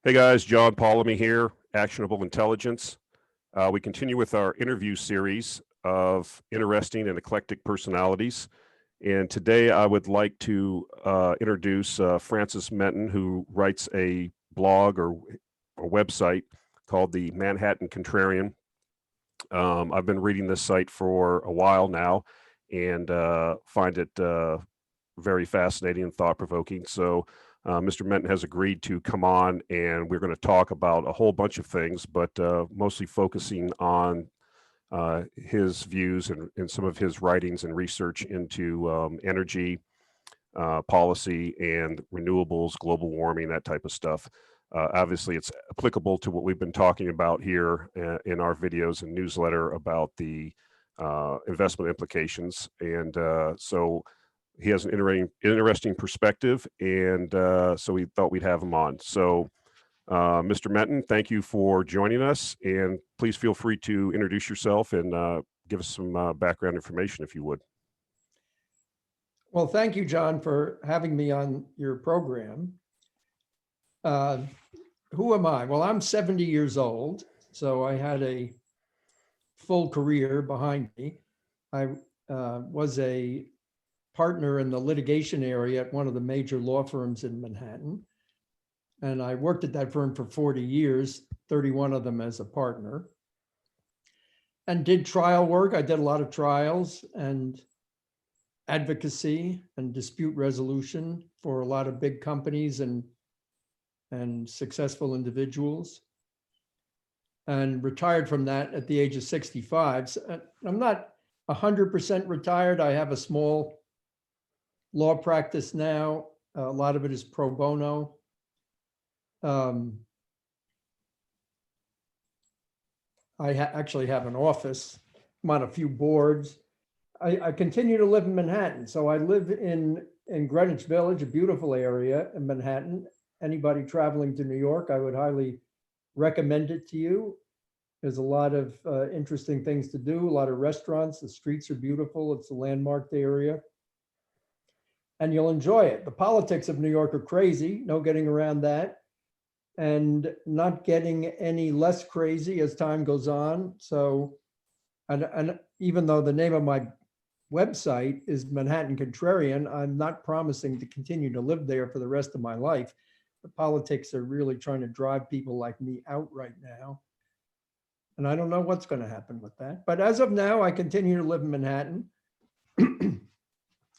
Hey guys, John Polemy here, Actionable Intelligence. We continue with our interview series of interesting and eclectic personalities. And today I would like to introduce Francis Menton, who writes a blog or a website called the Manhattan Contrarian. I've been reading this site for a while now and find it very fascinating and thought-provoking. So Mr. Menton has agreed to come on, and we're going to talk about a whole bunch of things, but mostly focusing on his views and some of his writings and research into energy policy and renewables, global warming, that type of stuff. Obviously, it's applicable to what we've been talking about here in our videos and newsletter about the investment implications. And so he has an interesting perspective, and so we thought we'd have him on. So, Mr. Menton, thank you for joining us, and please feel free to introduce yourself and give us some background information if you would. Well, thank you, John, for having me on your program. Who am I? Well, I'm 70 years old, so I had a full career behind me. I was a partner in the litigation area at one of the major law firms in Manhattan. And I worked at that firm for 40 years, 31 of them as a partner, and did trial work. I did a lot of trials and advocacy and dispute resolution for a lot of big companies and successful individuals, and retired from that at the age of 65. So I'm not 100% retired. I have a small law practice now. A lot of it is pro bono. I actually have an office. I'm on a few boards. I continue to live in Manhattan. So I live in Greenwich Village, a beautiful area in Manhattan. Anybody traveling to New York, I would highly recommend it to you. There's a lot of interesting things to do, a lot of restaurants. The streets are beautiful. It's a landmarked area. And you'll enjoy it. The politics of New York are crazy, no getting around that, and not getting any less crazy as time goes on. So, and even though the name of my website is Manhattan Contrarian, I'm not promising to continue to live there for the rest of my life. The politics are really trying to drive people like me out right now. And I don't know what's going to happen with that. But as of now, I continue to live in Manhattan.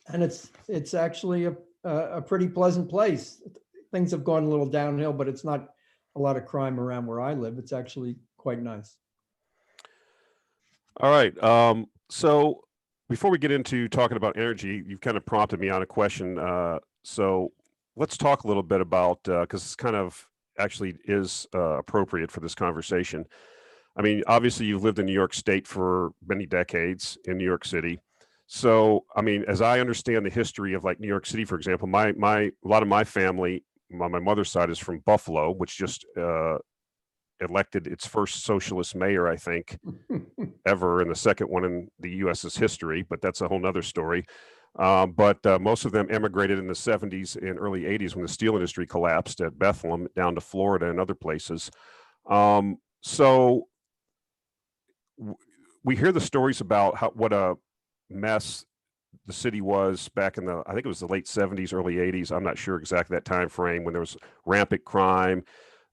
And it's actually a pretty pleasant place. Things have gone a little downhill, but it's not a lot of crime around where I live. It's actually quite nice. All right. So before we get into talking about energy, you've kind of prompted me on a question. So let's talk a little bit about, because it's kind of actually is appropriate for this conversation. I mean, obviously you've lived in New York State for many decades, in New York City. So, I mean, as I understand the history of like New York City, for example, a lot of my family, on my mother's side, is from Buffalo, which just elected its first socialist mayor, I think, ever, and the second one in the U.S.'s history, but that's a whole nother story. But most of them emigrated in the 70s and early 80s when the steel industry collapsed at Bethlehem down to Florida and other places. So we hear the stories about what a mess the city was back in I think it was the late 70s, early 80s. I'm not sure exactly that time frame, when there was rampant crime,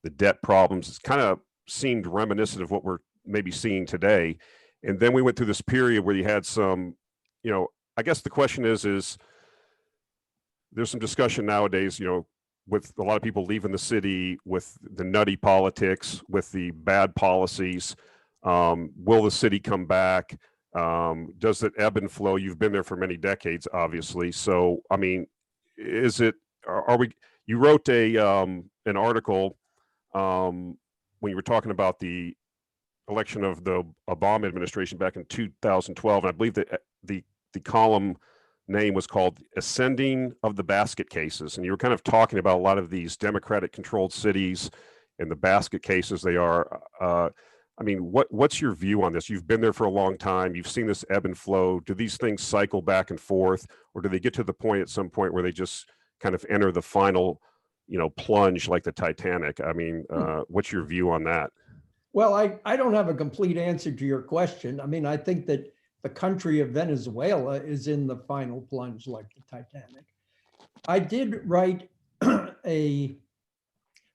the debt problems. It's kind of seemed reminiscent of what we're maybe seeing today. And then we went through this period where you had some, I guess the question is there's some discussion nowadays, with a lot of people leaving the city, with the nutty politics, with the bad policies. Will the city come back? Does it ebb and flow? You've been there for many decades, obviously. So, I mean, you wrote an article when you were talking about the election of the Obama administration back in 2012. And I believe that the column name was called Ascending of the Basket Cases. And you were kind of talking about a lot of these Democratic controlled cities and the basket cases they are. I mean, what's your view on this? You've been there for a long time. You've seen this ebb and flow. Do these things cycle back and forth, or do they get to the point at some point where they just kind of enter the final, plunge like the Titanic. I mean, what's your view on that? Well, I don't have a complete answer to your question. I mean, I think that the country of Venezuela is in the final plunge like the Titanic. I did write a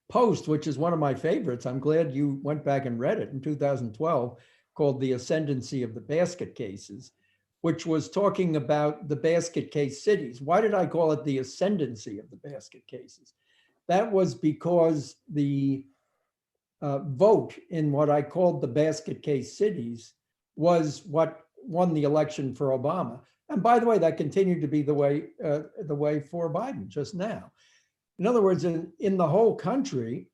post, which is one of my favorites. I'm glad you went back and read it in 2012, called The Ascendancy of the Basket Cases, which was talking about the basket case cities. Why did I call it the ascendancy of the basket cases? That was because the vote in what I called the basket case cities was what won the election for Obama. And by the way, that continued to be the way for Biden just now. In other words, in the whole country,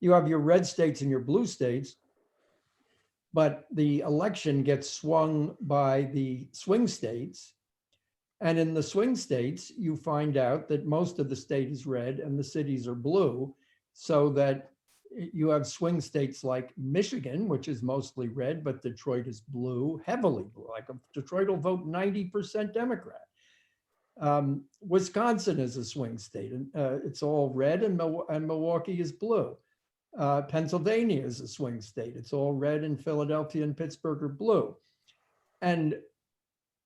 you have your red states and your blue states, but the election gets swung by the swing states. And in the swing states, you find out that most of the state is red and the cities are blue, so that you have swing states like Michigan, which is mostly red, but Detroit is blue, heavily blue. Like Detroit will vote 90% Democrat. Wisconsin is a swing state, and it's all red, and Milwaukee is blue. Pennsylvania is a swing state. It's all red, and Philadelphia and Pittsburgh are blue. And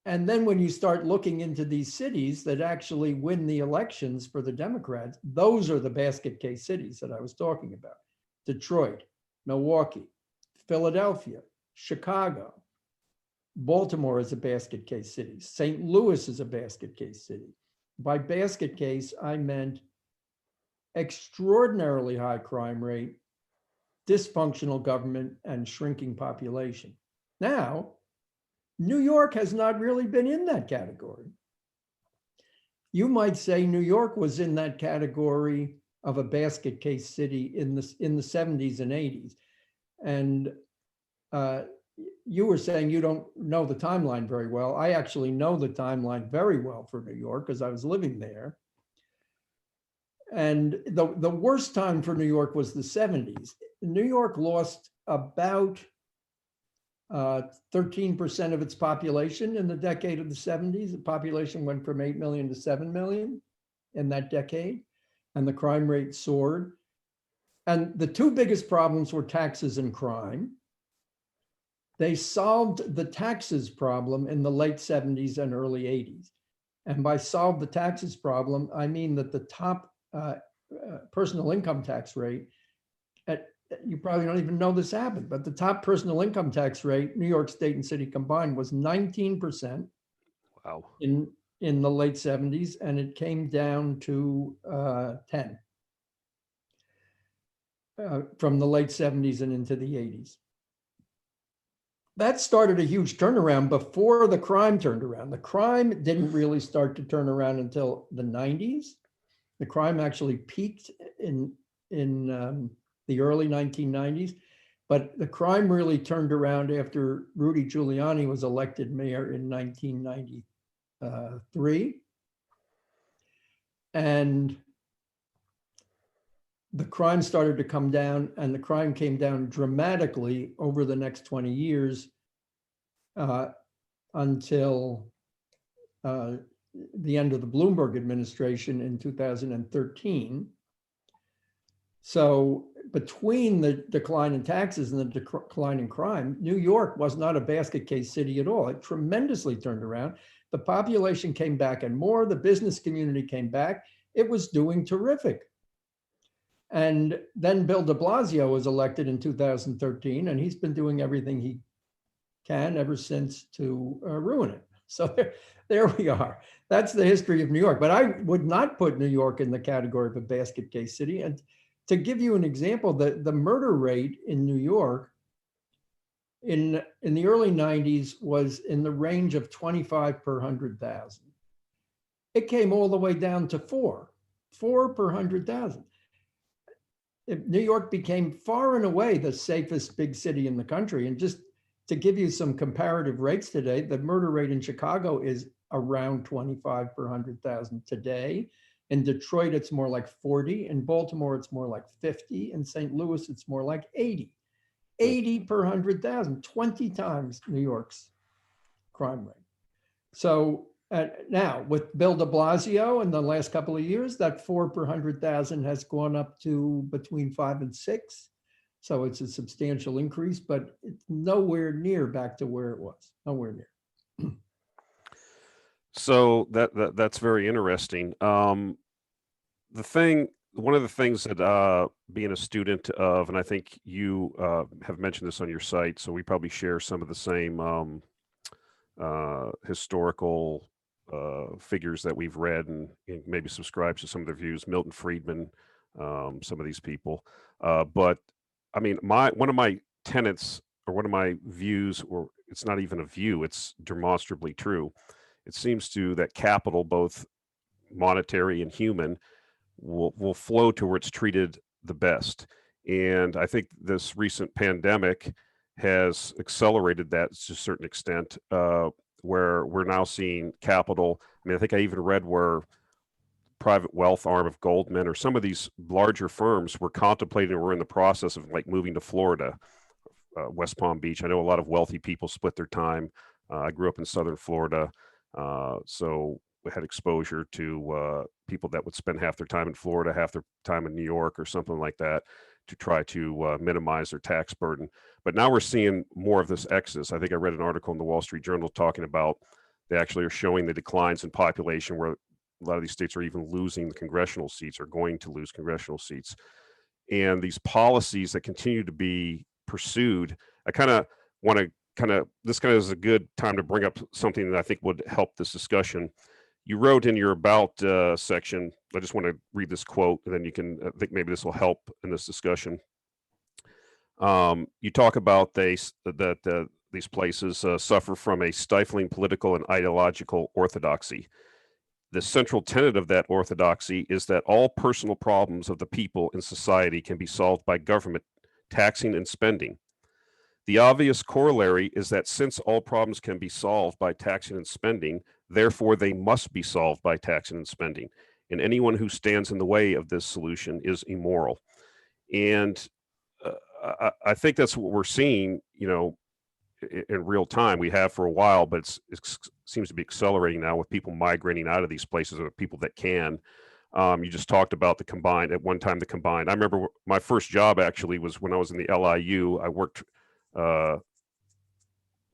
then when you start looking into these cities that actually win the elections for the Democrats, those are the basket case cities that I was talking about. Detroit, Milwaukee, Philadelphia, Chicago. Baltimore is a basket case city. St. Louis is a basket case city. By basket case, I meant extraordinarily high crime rate, dysfunctional government, and shrinking population. Now, New York has not really been in that category. You might say New York was in that category of a basket case city in the 70s and 80s. And you were saying you don't know the timeline very well. I actually know the timeline very well for New York because I was living there. And the worst time for New York was the 70s. New York lost about 13% of its population in the decade of the 70s. The population went from 8 million to 7 million in that decade, and the crime rate soared. And the two biggest problems were taxes and crime. They solved the taxes problem in the late 70s and early 80s. And by solve the taxes problem, I mean that the top personal income tax rate, you probably don't even know this happened, but the top personal income tax rate, New York State and city combined, was 19%. Wow. In the late 70s, and it came down to 10 from the late 70s and into the 80s. That started a huge turnaround before the crime turned around. The crime didn't really start to turn around until the 90s. The crime actually peaked in the early 1990s, but the crime really turned around after Rudy Giuliani was elected mayor in 1993. And the crime started to come down, and the crime came down dramatically over the next 20 years until the end of the Bloomberg administration in 2013. So between the decline in taxes and the decline in crime, New York was not a basket case city at all. It tremendously turned around. The population came back and more, the business community came back. It was doing terrific. And then Bill de Blasio was elected in 2013, and he's been doing everything he can ever since to ruin it. So there we are. That's the history of New York. But I would not put New York in the category of a basket case city. And to give you an example, the murder rate in New York in the early 90s was in the range of 25 per 100,000. It came all the way down to 4 per 100,000. New York became far and away the safest big city in the country. And just to give you some comparative rates today, the murder rate in Chicago is around 25 per 100,000 today. In Detroit, it's more like 40. In Baltimore, it's more like 50. In St. Louis, it's more like 80. 80 per 100,000, 20 times New York's crime rate. So, Now, with Bill de Blasio in the last couple of years, that 4 per 100,000 has gone up to between 5 and 6. So it's a substantial increase, but it's nowhere near back to where it was, nowhere near. So that's very interesting. One of the things that being a student of, and I think you have mentioned this on your site, so we probably share some of the same historical figures that we've read and maybe subscribe to some of their views, Milton Friedman, some of these people. But I mean, one of my tenets or one of my views, or it's not even a view, it's demonstrably true. It seems to that capital, both monetary and human, will flow to where it's treated the best. And I think this recent pandemic has accelerated that to a certain extent, where we're now seeing capital. I mean, I think I even read where private wealth arm of Goldman or some of these larger firms were contemplating or were in the process of like moving to Florida, West Palm Beach. I know a lot of wealthy people split their time. I grew up in Southern Florida, so we had exposure to people that would spend half their time in Florida, half their time in New York or something like that to try to minimize their tax burden. But now we're seeing more of this exodus. I think I read an article in the Wall Street Journal talking about they actually are showing the declines in population where a lot of these states are even losing the congressional seats or going to lose congressional seats. And these policies that continue to be pursued, I kind of want to this kind of is a good time to bring up something that I think would help this discussion. You wrote in your about section, I just want to read this quote, and then you can, I think maybe this will help in this discussion. You talk about these places suffer from a stifling political and ideological orthodoxy. The central tenet of that orthodoxy is that all personal problems of the people in society can be solved by government taxing and spending. The obvious corollary is that since all problems can be solved by taxing and spending, therefore they must be solved by taxing and spending. And anyone who stands in the way of this solution is immoral. And I think that's what we're seeing, in real time. We have for a while, but it seems to be accelerating now with people migrating out of these places or people that can. You just talked about the combined. At one time, the combined. I remember my first job actually was when I was in the LIU. I worked. I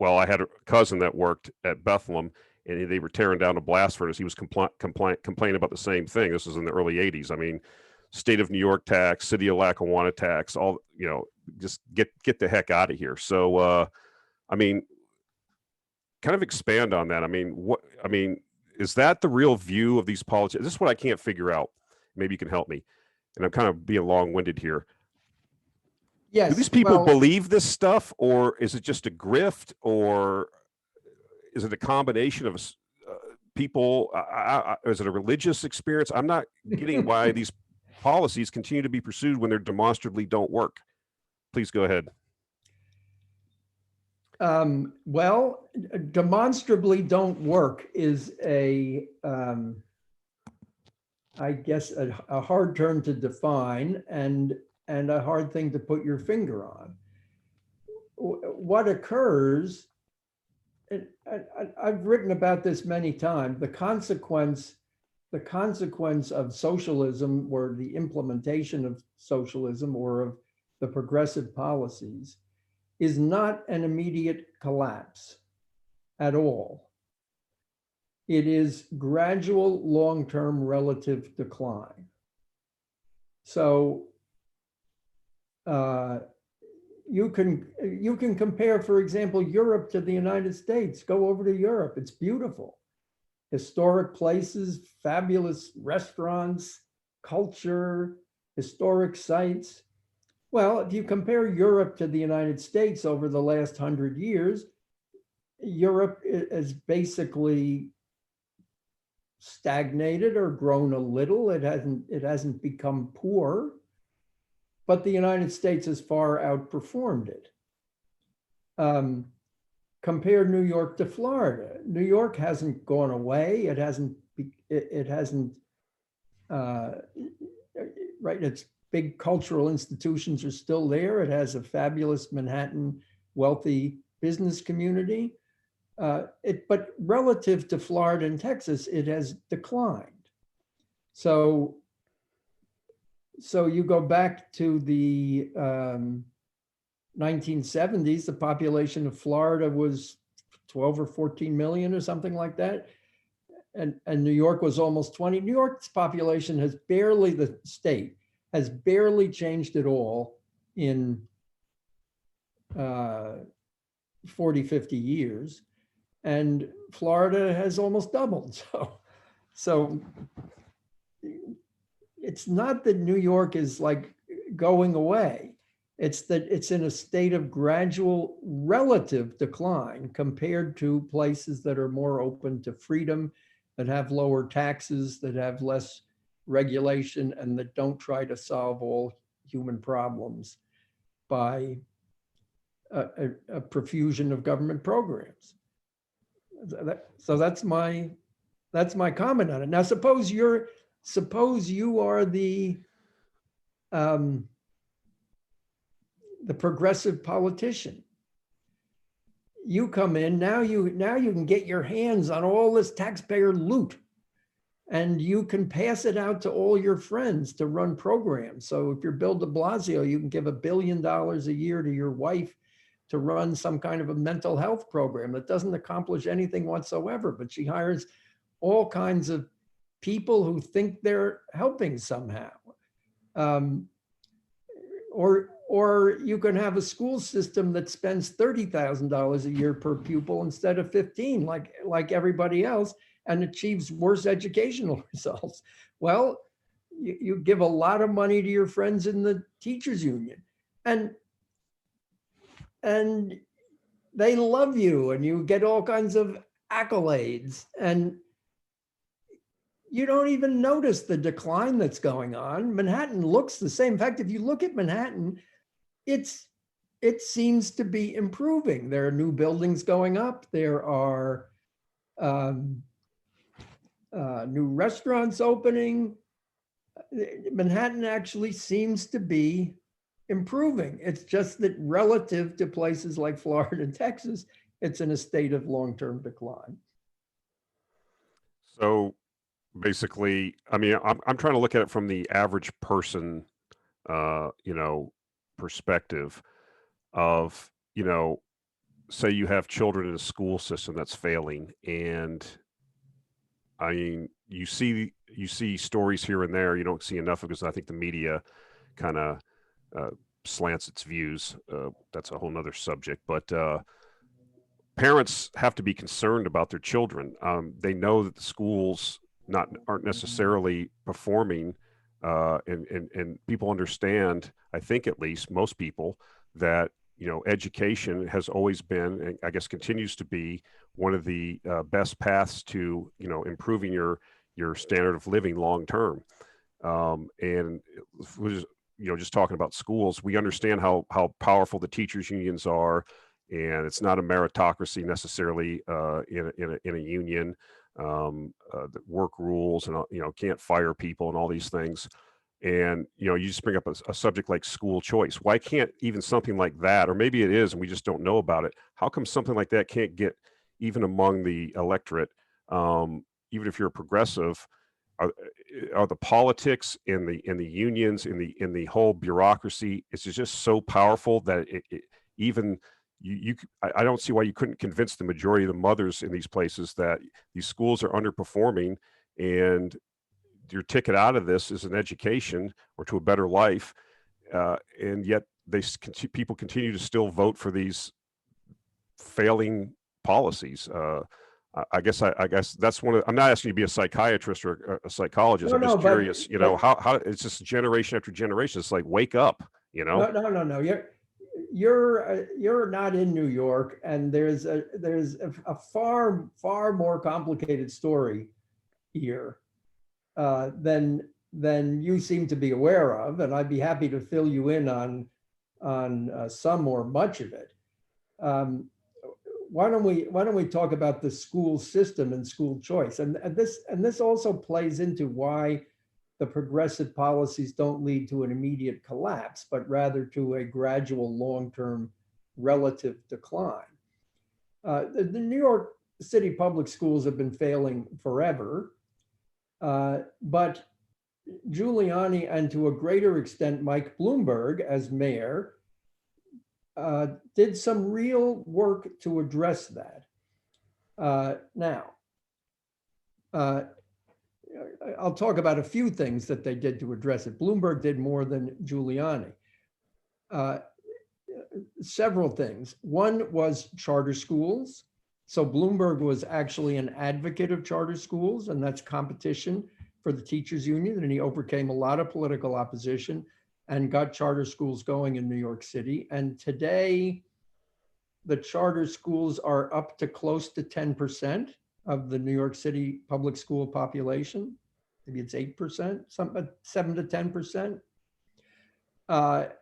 had a cousin that worked at Bethlehem, and they were tearing down a blast furnace. He was complaining about the same thing. This was in the early '80s. I mean, state of New York tax, city of Lackawanna tax. All just get the heck out of here. So. I mean, kind of expand on that. I mean, is that the real view of these politicians? This is what I can't figure out. Maybe you can help me. And I'm kind of being long-winded here. Yes. Do these people believe this stuff, or is it just a grift, or is it a combination of people? Is it a religious experience? I'm not getting why these policies continue to be pursued when they're demonstrably don't work. Please go ahead. Demonstrably don't work is I guess, a hard term to define and a hard thing to put your finger on. What occurs, I've written about this many times, the consequence of socialism or the implementation of socialism or of the progressive policies is not an immediate collapse at all. It is gradual long-term relative decline. So you can compare, for example, Europe to the United States. Go over to Europe. It's beautiful. Historic places, fabulous restaurants, culture, historic sites. Well, if you compare Europe to the United States over the last 100 years, Europe has basically stagnated or grown a little. It hasn't become poor, but the United States has far outperformed it. Compare New York to Florida. New York hasn't gone away. It hasn't, right? Its big cultural institutions are still there. It has a fabulous Manhattan wealthy business community. But relative to Florida and Texas, it has declined. So you go back to the 1970s, the population of Florida was 12 or 14 million or something like that. And New York was almost 20. New York's population has barely, the state has barely changed at all in 40, 50 years. And Florida has almost doubled. So it's not that New York is like going away. It's that it's in a state of gradual relative decline compared to places that are more open to freedom, that have lower taxes, that have less regulation, and that don't try to solve all human problems by a profusion of government programs. So that's my comment on it. Now, suppose you are the progressive politician. You come in, now you can get your hands on all this taxpayer loot, and you can pass it out to all your friends to run programs. So if you're Bill de Blasio, you can give $1 billion a year to your wife to run some kind of a mental health program that doesn't accomplish anything whatsoever, but she hires all kinds of people who think they're helping somehow. Or you can have a school system that spends $30,000 a year per pupil instead of 15, like everybody else, and achieves worse educational results. Well, you give a lot of money to your friends in the teachers union, and they love you, and you get all kinds of accolades, and you don't even notice the decline that's going on. Manhattan looks the same. In fact, if you look at Manhattan, it seems to be improving. There are new buildings going up. There are new restaurants opening. Manhattan actually seems to be improving. It's just that relative to places like Florida and Texas, it's in a state of long-term decline. So basically, I mean, I'm trying to look at it from the average person, perspective of, say you have children in a school system that's failing, and I mean, you see stories here and there. You don't see enough because I think the media kind of slants its views. That's a whole nother subject, but parents have to be concerned about their children. They know that the schools aren't necessarily performing, and people understand, I think at least most people, that education has always been, and I guess continues to be, one of the best paths to improving your standard of living long term. And just talking about schools, we understand how powerful the teachers unions are, and it's not a meritocracy necessarily in a union. The work rules, and can't fire people and all these things. And you just bring up a subject like school choice. Why can't even something like that, or maybe it is and we just don't know about it, how come something like that can't get even among the electorate? Even if you're a progressive, are the politics in the unions, in the whole bureaucracy, it's just so powerful that even I don't see why you couldn't convince the majority of the mothers in these places that these schools are underperforming, and your ticket out of this is an education or to a better life, and yet people continue to still vote for these failing policies. I guess that's one of. I'm not asking you to be a psychiatrist or a psychologist. I'm just curious. How it's just generation after generation. It's like, wake up. No. You're not in New York, and there's a far more complicated story here than you seem to be aware of, and I'd be happy to fill you in on some or much of it. Why don't we talk about the school system and school choice? And this also plays into why the progressive policies don't lead to an immediate collapse, but rather to a gradual long-term relative decline. The New York City public schools have been failing forever, but Giuliani and to a greater extent Mike Bloomberg as mayor did some real work to address that. Now, I'll talk about a few things that they did to address it. Bloomberg did more than Giuliani. Several things. One was charter schools. So Bloomberg was actually an advocate of charter schools, and that's competition for the teachers union. And he overcame a lot of political opposition and got charter schools going in New York City. And today, the charter schools are up to close to 10% of the New York City public school population. Maybe it's 8%, something 7 to 10%. But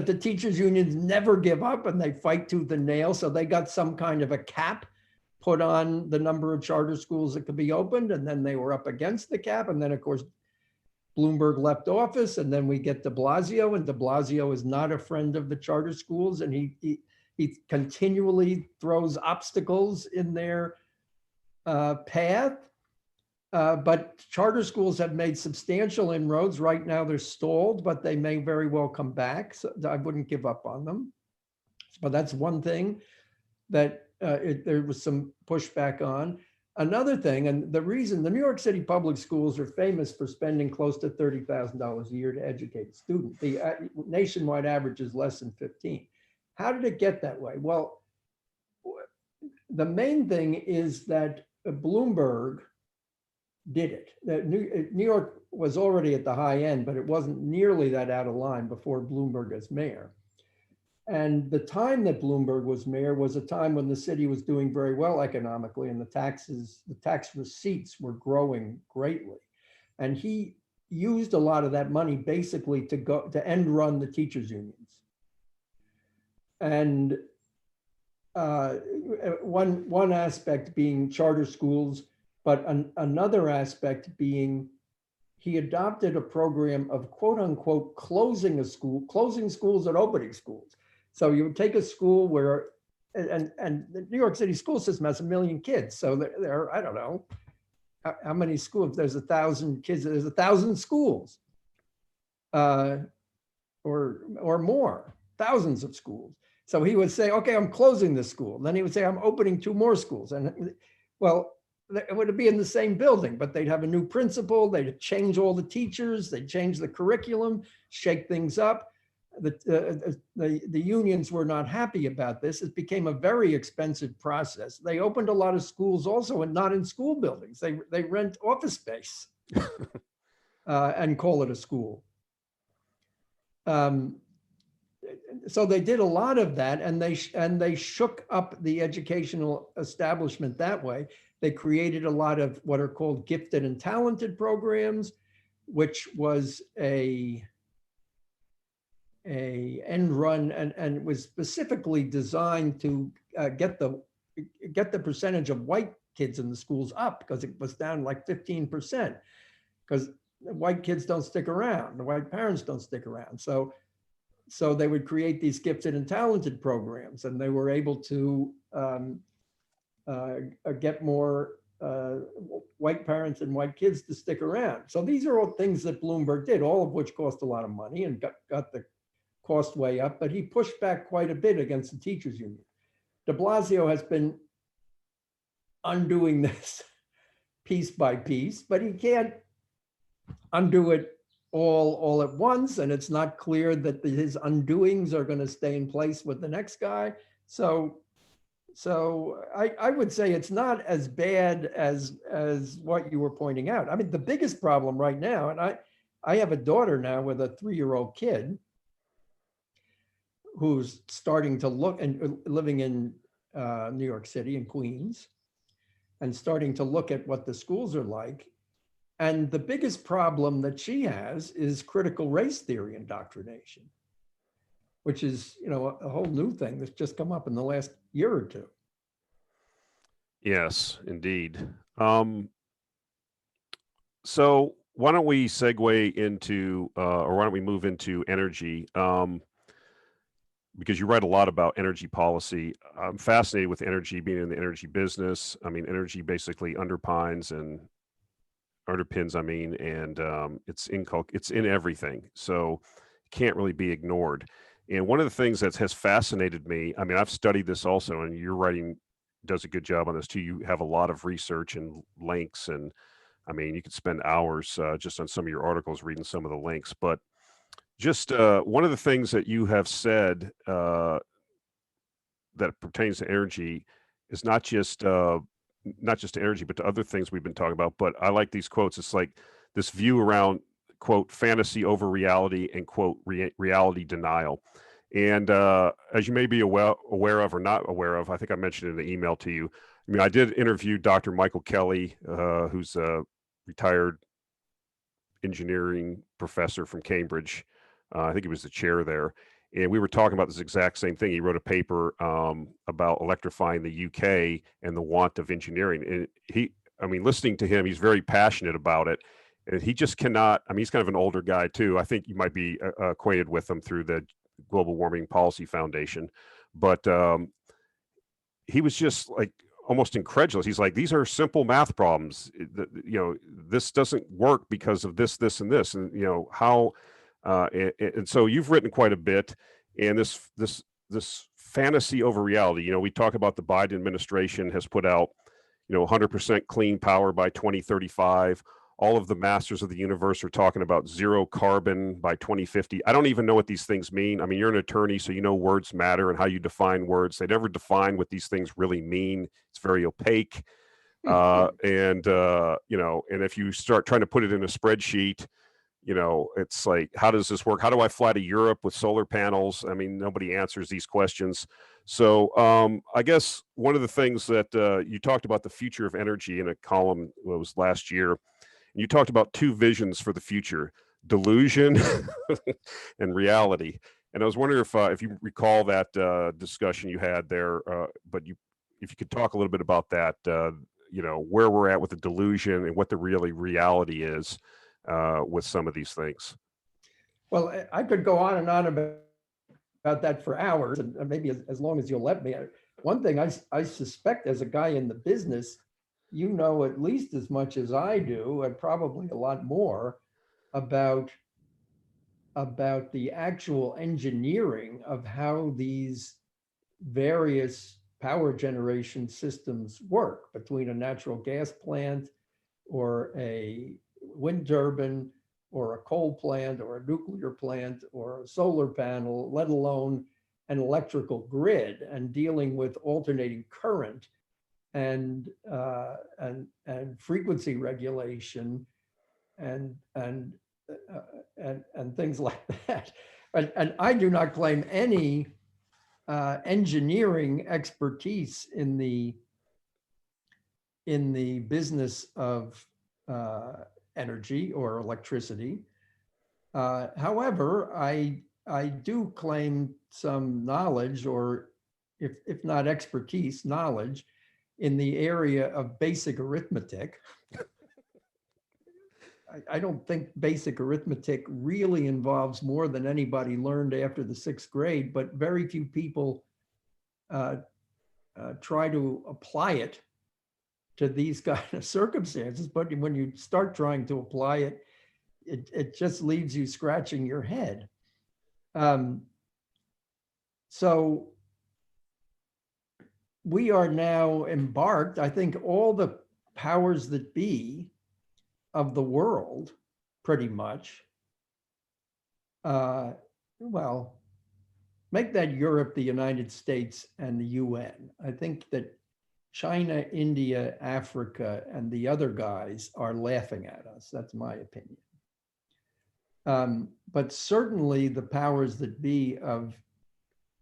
the teachers unions never give up and they fight tooth and nail. So they got some kind of a cap put on the number of charter schools that could be opened. And then they were up against the cap. And then of course, Bloomberg left office, and then we get de Blasio, and de Blasio is not a friend of the charter schools. And he continually throws obstacles in their path. But charter schools have made substantial inroads. Right now they're stalled, but they may very well come back. So I wouldn't give up on them. But that's one thing that there was some pushback on. Another thing, and the reason the New York City public schools are famous for spending close to $30,000 a year to educate a student. The nationwide average is less than 15. How did it get that way? Well, the main thing is that Bloomberg did it. That New York was already at the high end, but it wasn't nearly that out of line before Bloomberg as mayor. And the time that Bloomberg was mayor was a time when the city was doing very well economically, and the tax receipts were growing greatly. And he used a lot of that money basically to end run the teachers unions. And one aspect being charter schools, but another aspect being he adopted a program of quote unquote closing schools and opening schools. So you would take a school where, and the New York City school system has 1 million kids. So there are, I don't know, how many schools, there's 1,000 kids, there's 1,000 schools or more, thousands of schools. So he would say, okay, I'm closing this school. Then he would say, I'm opening 2 more schools. And well, it would be in the same building, but they'd have a new principal, they'd change all the teachers, they'd change the curriculum, shake things up. The unions were not happy about this. It became a very expensive process. They opened a lot of schools also, and not in school buildings. They rent office space and call it a school. So they did a lot of that, and they shook up the educational establishment that way. They created a lot of what are called gifted and talented programs, which was a end run and was specifically designed to get the percentage of white kids in the schools up, because it was down like 15%, because white kids don't stick around, the white parents don't stick around. So they would create these gifted and talented programs, and they were able to get more white parents and white kids to stick around. So these are all things that Bloomberg did, all of which cost a lot of money and got the cost way up, but he pushed back quite a bit against the teachers union. De Blasio has been undoing this piece by piece, but he can't undo it all at once, and it's not clear that his undoings are going to stay in place with the next guy. So I would say it's not as bad as what you were pointing out. I mean, the biggest problem right now, and I have a daughter now with a 3-year-old kid who's starting to look and living in New York City in Queens, and starting to look at what the schools are like. And the biggest problem that she has is critical race theory indoctrination, which is, a whole new thing that's just come up in the last year or two. Yes, indeed. So why don't we segue into, or why don't we move into energy? because you write a lot about energy policy. I'm fascinated with energy, being in the energy business. I mean, energy basically underpins and underpins, I mean, and it's in everything. So it can't really be ignored. And one of the things that has fascinated me, I mean, I've studied this also, and your writing does a good job on this too. You have a lot of research and links, and I mean, you could spend hours just on some of your articles reading some of the links. But just one of the things that you have said that pertains to energy is not just to energy, but to other things we've been talking about. But I like these quotes. It's like this view around quote fantasy over reality and quote reality denial. And as you may be aware of or not aware of, I think I mentioned in the email to you. I mean, I did interview Dr. Michael Kelly, who's a retired engineering professor from Cambridge. I think he was the chair there. And we were talking about this exact same thing. He wrote a paper about electrifying the UK and the want of engineering. And I mean, listening to him, he's very passionate about it. And he just cannot, I mean, he's kind of an older guy too. I think you might be acquainted with him through the Global Warming Policy Foundation. But he was just like almost incredulous. He's like, these are simple math problems. This doesn't work because of this, this, and this. And, how, and so you've written quite a bit, and this fantasy over reality. We talk about the Biden administration has put out, 100% clean power by 2035. All of the masters of the universe are talking about zero carbon by 2050. I don't even know what these things mean. I mean, you're an attorney, so you know words matter and how you define words. They never define what these things really mean. It's very opaque. And if you start trying to put it in a spreadsheet, it's like, how does this work? How do I fly to Europe with solar panels? I mean, nobody answers these questions. So I guess one of the things that you talked about the future of energy in a column, was last year. And you talked about two visions for the future: delusion and reality. And I was wondering if you recall that discussion you had there, but if you could talk a little bit about that, where we're at with the delusion and what the really reality is with some of these things. Well, I could go on and on about that for hours, and maybe as long as you'll let me. One thing I suspect, as a guy in the business, at least as much as I do, and probably a lot more, about the actual engineering of how these various power generation systems work, between a natural gas plant or a wind turbine or a coal plant or a nuclear plant or a solar panel, let alone an electrical grid, and dealing with alternating current and frequency regulation and things like that. And I do not claim any engineering expertise in the business of energy or electricity. However, I do claim some knowledge, or if not expertise, knowledge in the area of basic arithmetic. I don't think basic arithmetic really involves more than anybody learned after the 6th grade, but very few people try to apply it to these kind of circumstances. But when you start trying to apply it, it just leaves you scratching your head. So we are now embarked, I think all the powers that be of the world, pretty much, make that Europe, the United States, and the UN. I think that China, India, Africa, and the other guys are laughing at us. That's my opinion. But certainly the powers that be of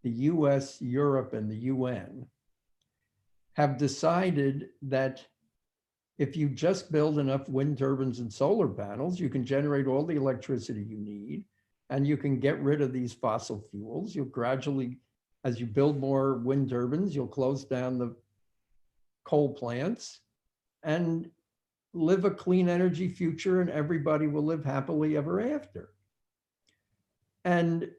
the US, Europe, and the UN have decided that if you just build enough wind turbines and solar panels, you can generate all the electricity you need, and you can get rid of these fossil fuels. You'll gradually, as you build more wind turbines, you'll close down the coal plants and live a clean energy future, and everybody will live happily ever after. And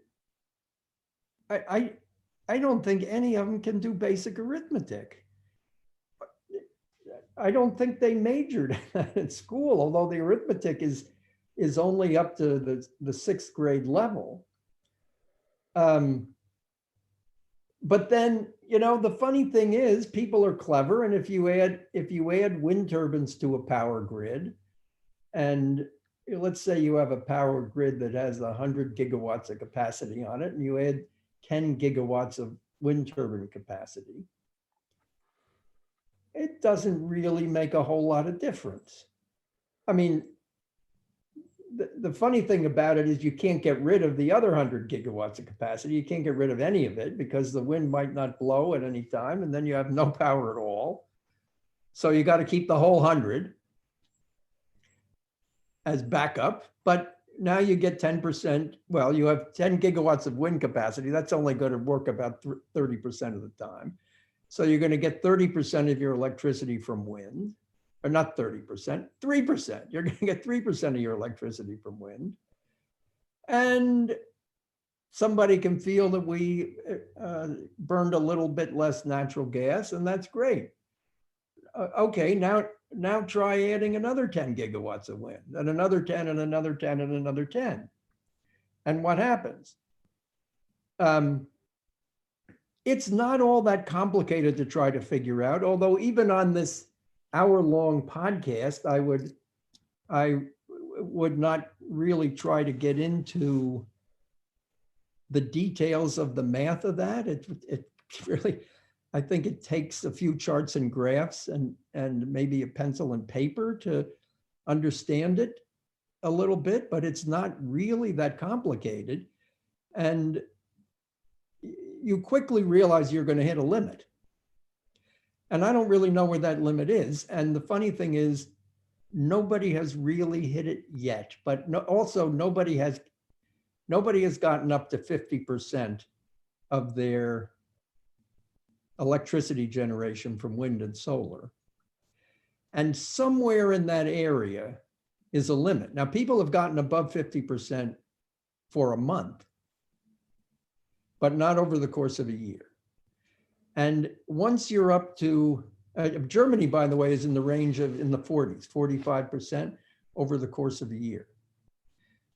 I don't think any of them can do basic arithmetic. I don't think they majored in school, although the arithmetic is only up to the sixth grade level. But then, the funny thing is people are clever. And if you add wind turbines to a power grid, and let's say you have a power grid that has 100 gigawatts of capacity on it, and you add 10 gigawatts of wind turbine capacity, it doesn't really make a whole lot of difference. I mean, the funny thing about it is you can't get rid of the other 100 gigawatts of capacity. You can't get rid of any of it because the wind might not blow at any time, and then you have no power at all. So you got to keep the whole 100 as backup, but now you get 10%. Well, you have 10 gigawatts of wind capacity. That's only going to work about 30% of the time. So you're going to get 30% of your electricity from wind. Or not 30%, 3%. You're going to get 3% of your electricity from wind. And somebody can feel that we burned a little bit less natural gas, and that's great. Okay, now try adding another 10 gigawatts of wind, and another 10, and another 10, and another 10. And what happens? It's not all that complicated to try to figure out, although even on this hour-long podcast, I would not really try to get into the details of the math of that. It really, I think it takes a few charts and graphs and maybe a pencil and paper to understand it a little bit, but it's not really that complicated. And you quickly realize you're going to hit a limit. And I don't really know where that limit is. And the funny thing is, nobody has really hit it yet, but also nobody has gotten up to 50% of their electricity generation from wind and solar. And somewhere in that area is a limit. Now, people have gotten above 50% for a month, but not over the course of a year. And once you're up to, Germany, by the way, is in the range of in the 40s, 45% over the course of a year.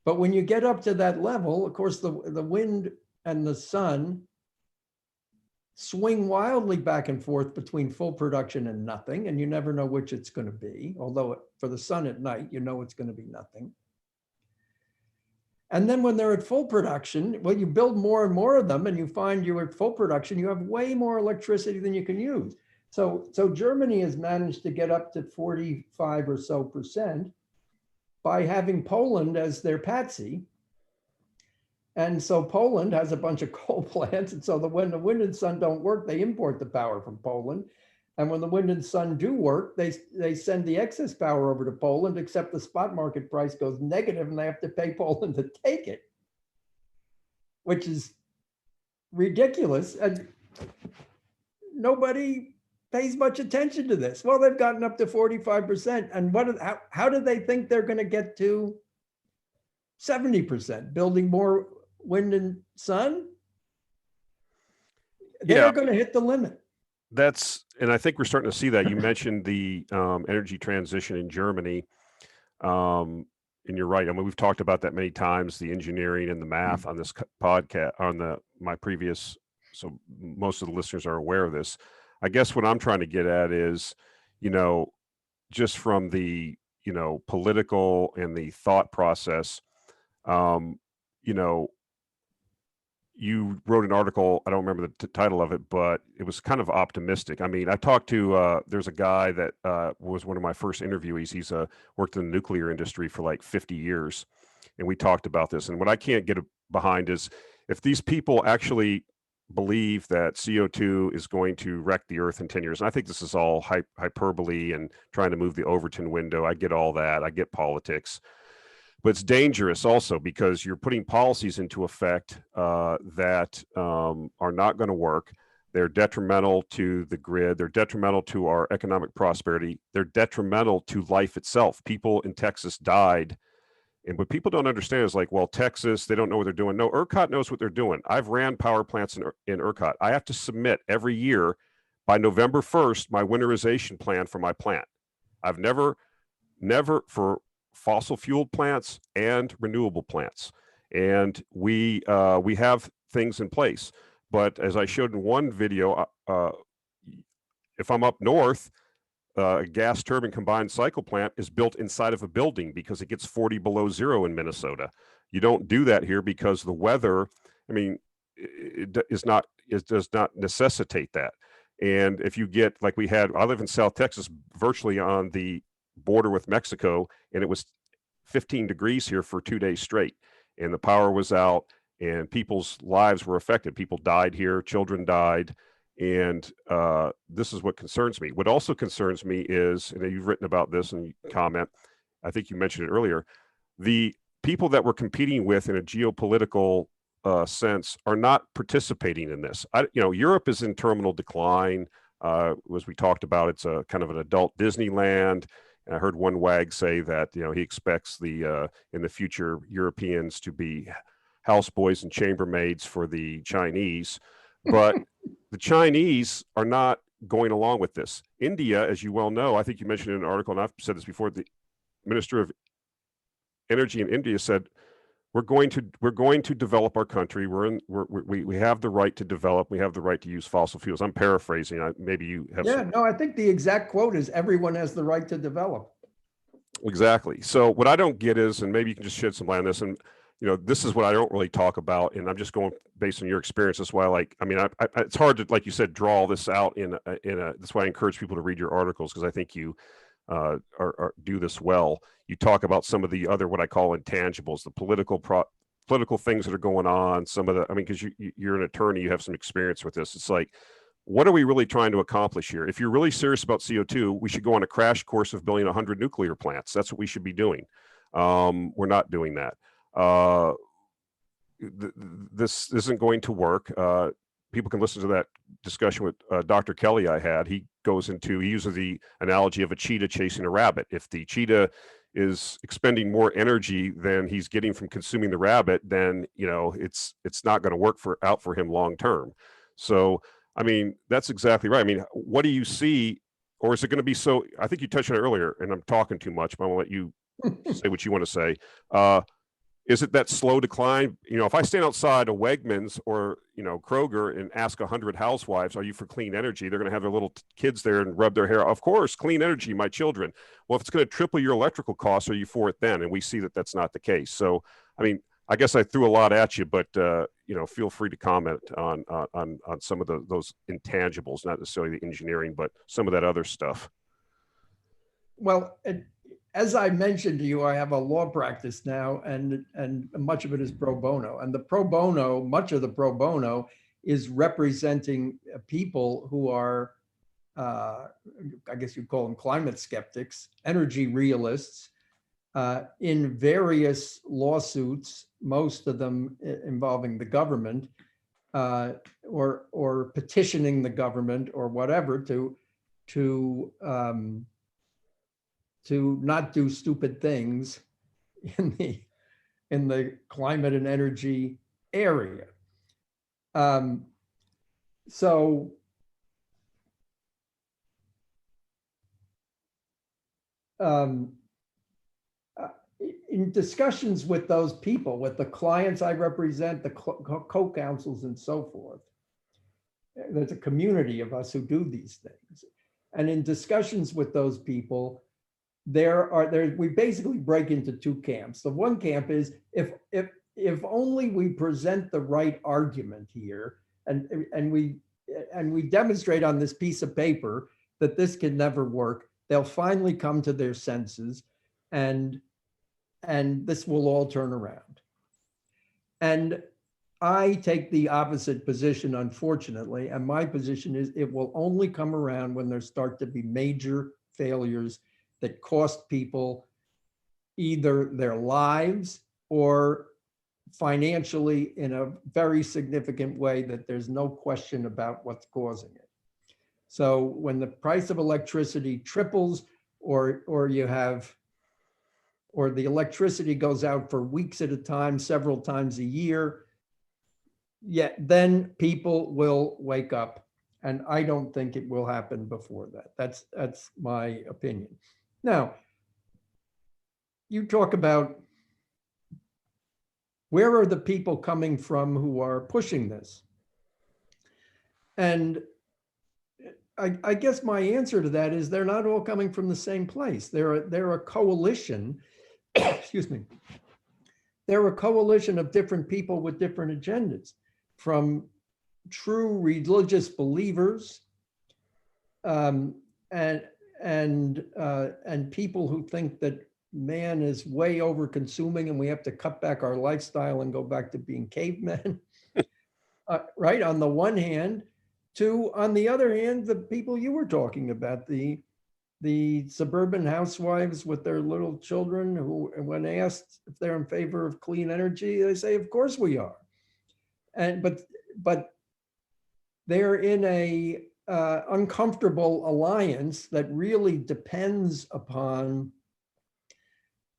But when you get up to that level, of course, the wind and the sun swing wildly back and forth between full production and nothing, and you never know which it's going to be. Although for the sun at night, you know it's going to be nothing. And then when they're at full production, well, you build more and more of them, and you find you're at full production, you have way more electricity than you can use. So Germany has managed to get up to 45 or so % by having Poland as their patsy. And so Poland has a bunch of coal plants. And so when the wind and sun don't work, they import the power from Poland. And when the wind and sun do work, they send the excess power over to Poland, except the spot market price goes negative and they have to pay Poland to take it, which is ridiculous. And nobody pays much attention to this. Well, they've gotten up to 45%. And how do they think they're going to get to 70%? Building more wind and sun? They're going to hit the limit. And I think we're starting to see that. You mentioned the energy transition in Germany, and you're right. I mean, we've talked about that many times, the engineering and the math on this podcast, on my previous, so most of the listeners are aware of this. I guess what I'm trying to get at is, just from the, political and the thought process, you wrote an article, I don't remember the title of it, but it was kind of optimistic. I mean, I talked to, there's a guy that was one of my first interviewees. He's worked in the nuclear industry for like 50 years. And we talked about this. And what I can't get behind is if these people actually believe that CO2 is going to wreck the earth in 10 years, and I think this is all hyperbole and trying to move the Overton window. I get all that. I get politics. But it's dangerous also because you're putting policies into effect that are not going to work. They're detrimental to the grid. They're detrimental to our economic prosperity. They're detrimental to life itself. People in Texas died And what people don't understand is like, well, Texas, they don't know what they're doing. No, ERCOT knows what they're doing. I've ran power plants in ERCOT. I have to submit every year by November 1st, my winterization plan for my plant. I've never for fossil fueled plants and renewable plants. And we have things in place. But as I showed in one video, if I'm up north, a gas turbine combined cycle plant is built inside of a building because it gets 40 below zero in Minnesota. You don't do that here because the weather, I mean, it does not necessitate that. And if you get, like we had, I live in South Texas, virtually on the border with Mexico, and it was 15 degrees here for 2 days straight, and the power was out, and people's lives were affected. People died here, children died. And this is what concerns me. What also concerns me is, and you've written about this and you comment, I think you mentioned it earlier, the people that we're competing with in a geopolitical sense are not participating in this. Europe is in terminal decline. As we talked about, it's a kind of an adult Disneyland. And I heard one wag say that, he expects in the future Europeans to be houseboys and chambermaids for the Chinese. But the Chinese are not going along with this. India, as you well know, I think you mentioned in an article, and I've said this before, the Minister of Energy in India said, we're going to develop our country. We have the right to develop. We have the right to use fossil fuels. I'm paraphrasing. Maybe you have. Yeah, no, I think the exact quote is everyone has the right to develop. Exactly. So what I don't get is, and maybe you can just shed some light on this, and this is what I don't really talk about, and I'm just going based on your experience. That's why, it's hard to, like you said, draw all this out in a. That's why I encourage people to read your articles, because I think you do this well. You talk about some of the other, what I call intangibles, the political things that are going on. Some of the, because you're an attorney, you have some experience with this. It's like, what are we really trying to accomplish here? If you're really serious about CO2, we should go on a crash course of building 100 nuclear plants. That's what we should be doing. We're not doing that. This isn't going to work. People can listen to that discussion with Dr. Kelly I had. He uses the analogy of a cheetah chasing a rabbit. If the cheetah is expending more energy than he's getting from consuming the rabbit, then it's not going to work out for him long term. So that's exactly right. What do you see, or is it going to be so? I think you touched on it earlier, and I'm talking too much, but I'm going to let you say what you want to say. Is it that slow decline? If I stand outside a Wegmans or, Kroger and ask 100 housewives, are you for clean energy? They're going to have their little kids there and rub their hair. Of course, clean energy, my children. Well, if it's going to triple your electrical costs, are you for it then? And we see that that's not the case. So, I guess I threw a lot at you, but, feel free to comment on some of those intangibles, not necessarily the engineering, but some of that other stuff. Well, as I mentioned to you, I have a law practice now, and much of it is pro bono. And much of the pro bono is representing people who are, I guess you'd call them climate skeptics, energy realists, in various lawsuits, most of them involving the government, or petitioning the government or whatever to not do stupid things in the climate and energy area. In discussions with those people, with the clients I represent, the co-counsels and so forth, there's a community of us who do these things. And in discussions with those people, we basically break into two camps. The one camp is if only we present the right argument here, and we demonstrate on this piece of paper that this can never work, they'll finally come to their senses, and this will all turn around. And I take the opposite position, unfortunately, and my position is it will only come around when there start to be major failures that cost people either their lives or financially in a very significant way that there's no question about what's causing it. So when the price of electricity triples, or you have or the electricity goes out for weeks at a time, several times a year, yet then people will wake up. And I don't think it will happen before that. That's my opinion. Now, you talk about where are the people coming from who are pushing this? And I guess my answer to that is they're not all coming from the same place. They're a coalition, excuse me. They're a coalition of different people with different agendas, from true religious believers and people who think that man is way over consuming and we have to cut back our lifestyle and go back to being cavemen. Right, on the one hand, to, on the other hand, the people you were talking about, the suburban housewives with their little children who, when asked if they're in favor of clean energy, they say, of course we are. And but they're in a uncomfortable alliance that really depends upon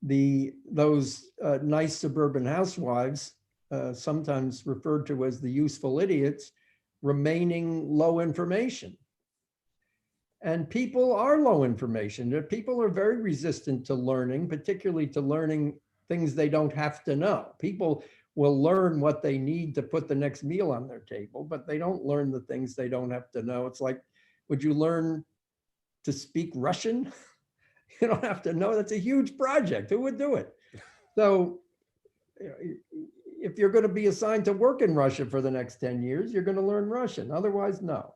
those nice suburban housewives, sometimes referred to as the useful idiots, remaining low information. And people are low information. People are very resistant to learning, particularly to learning things they don't have to know. People will learn what they need to put the next meal on their table, but they don't learn the things they don't have to know. It's like, would you learn to speak Russian? You don't have to know. That's a huge project. Who would do it? So if you're going to be assigned to work in Russia for the next 10 years, you're going to learn Russian. Otherwise, no.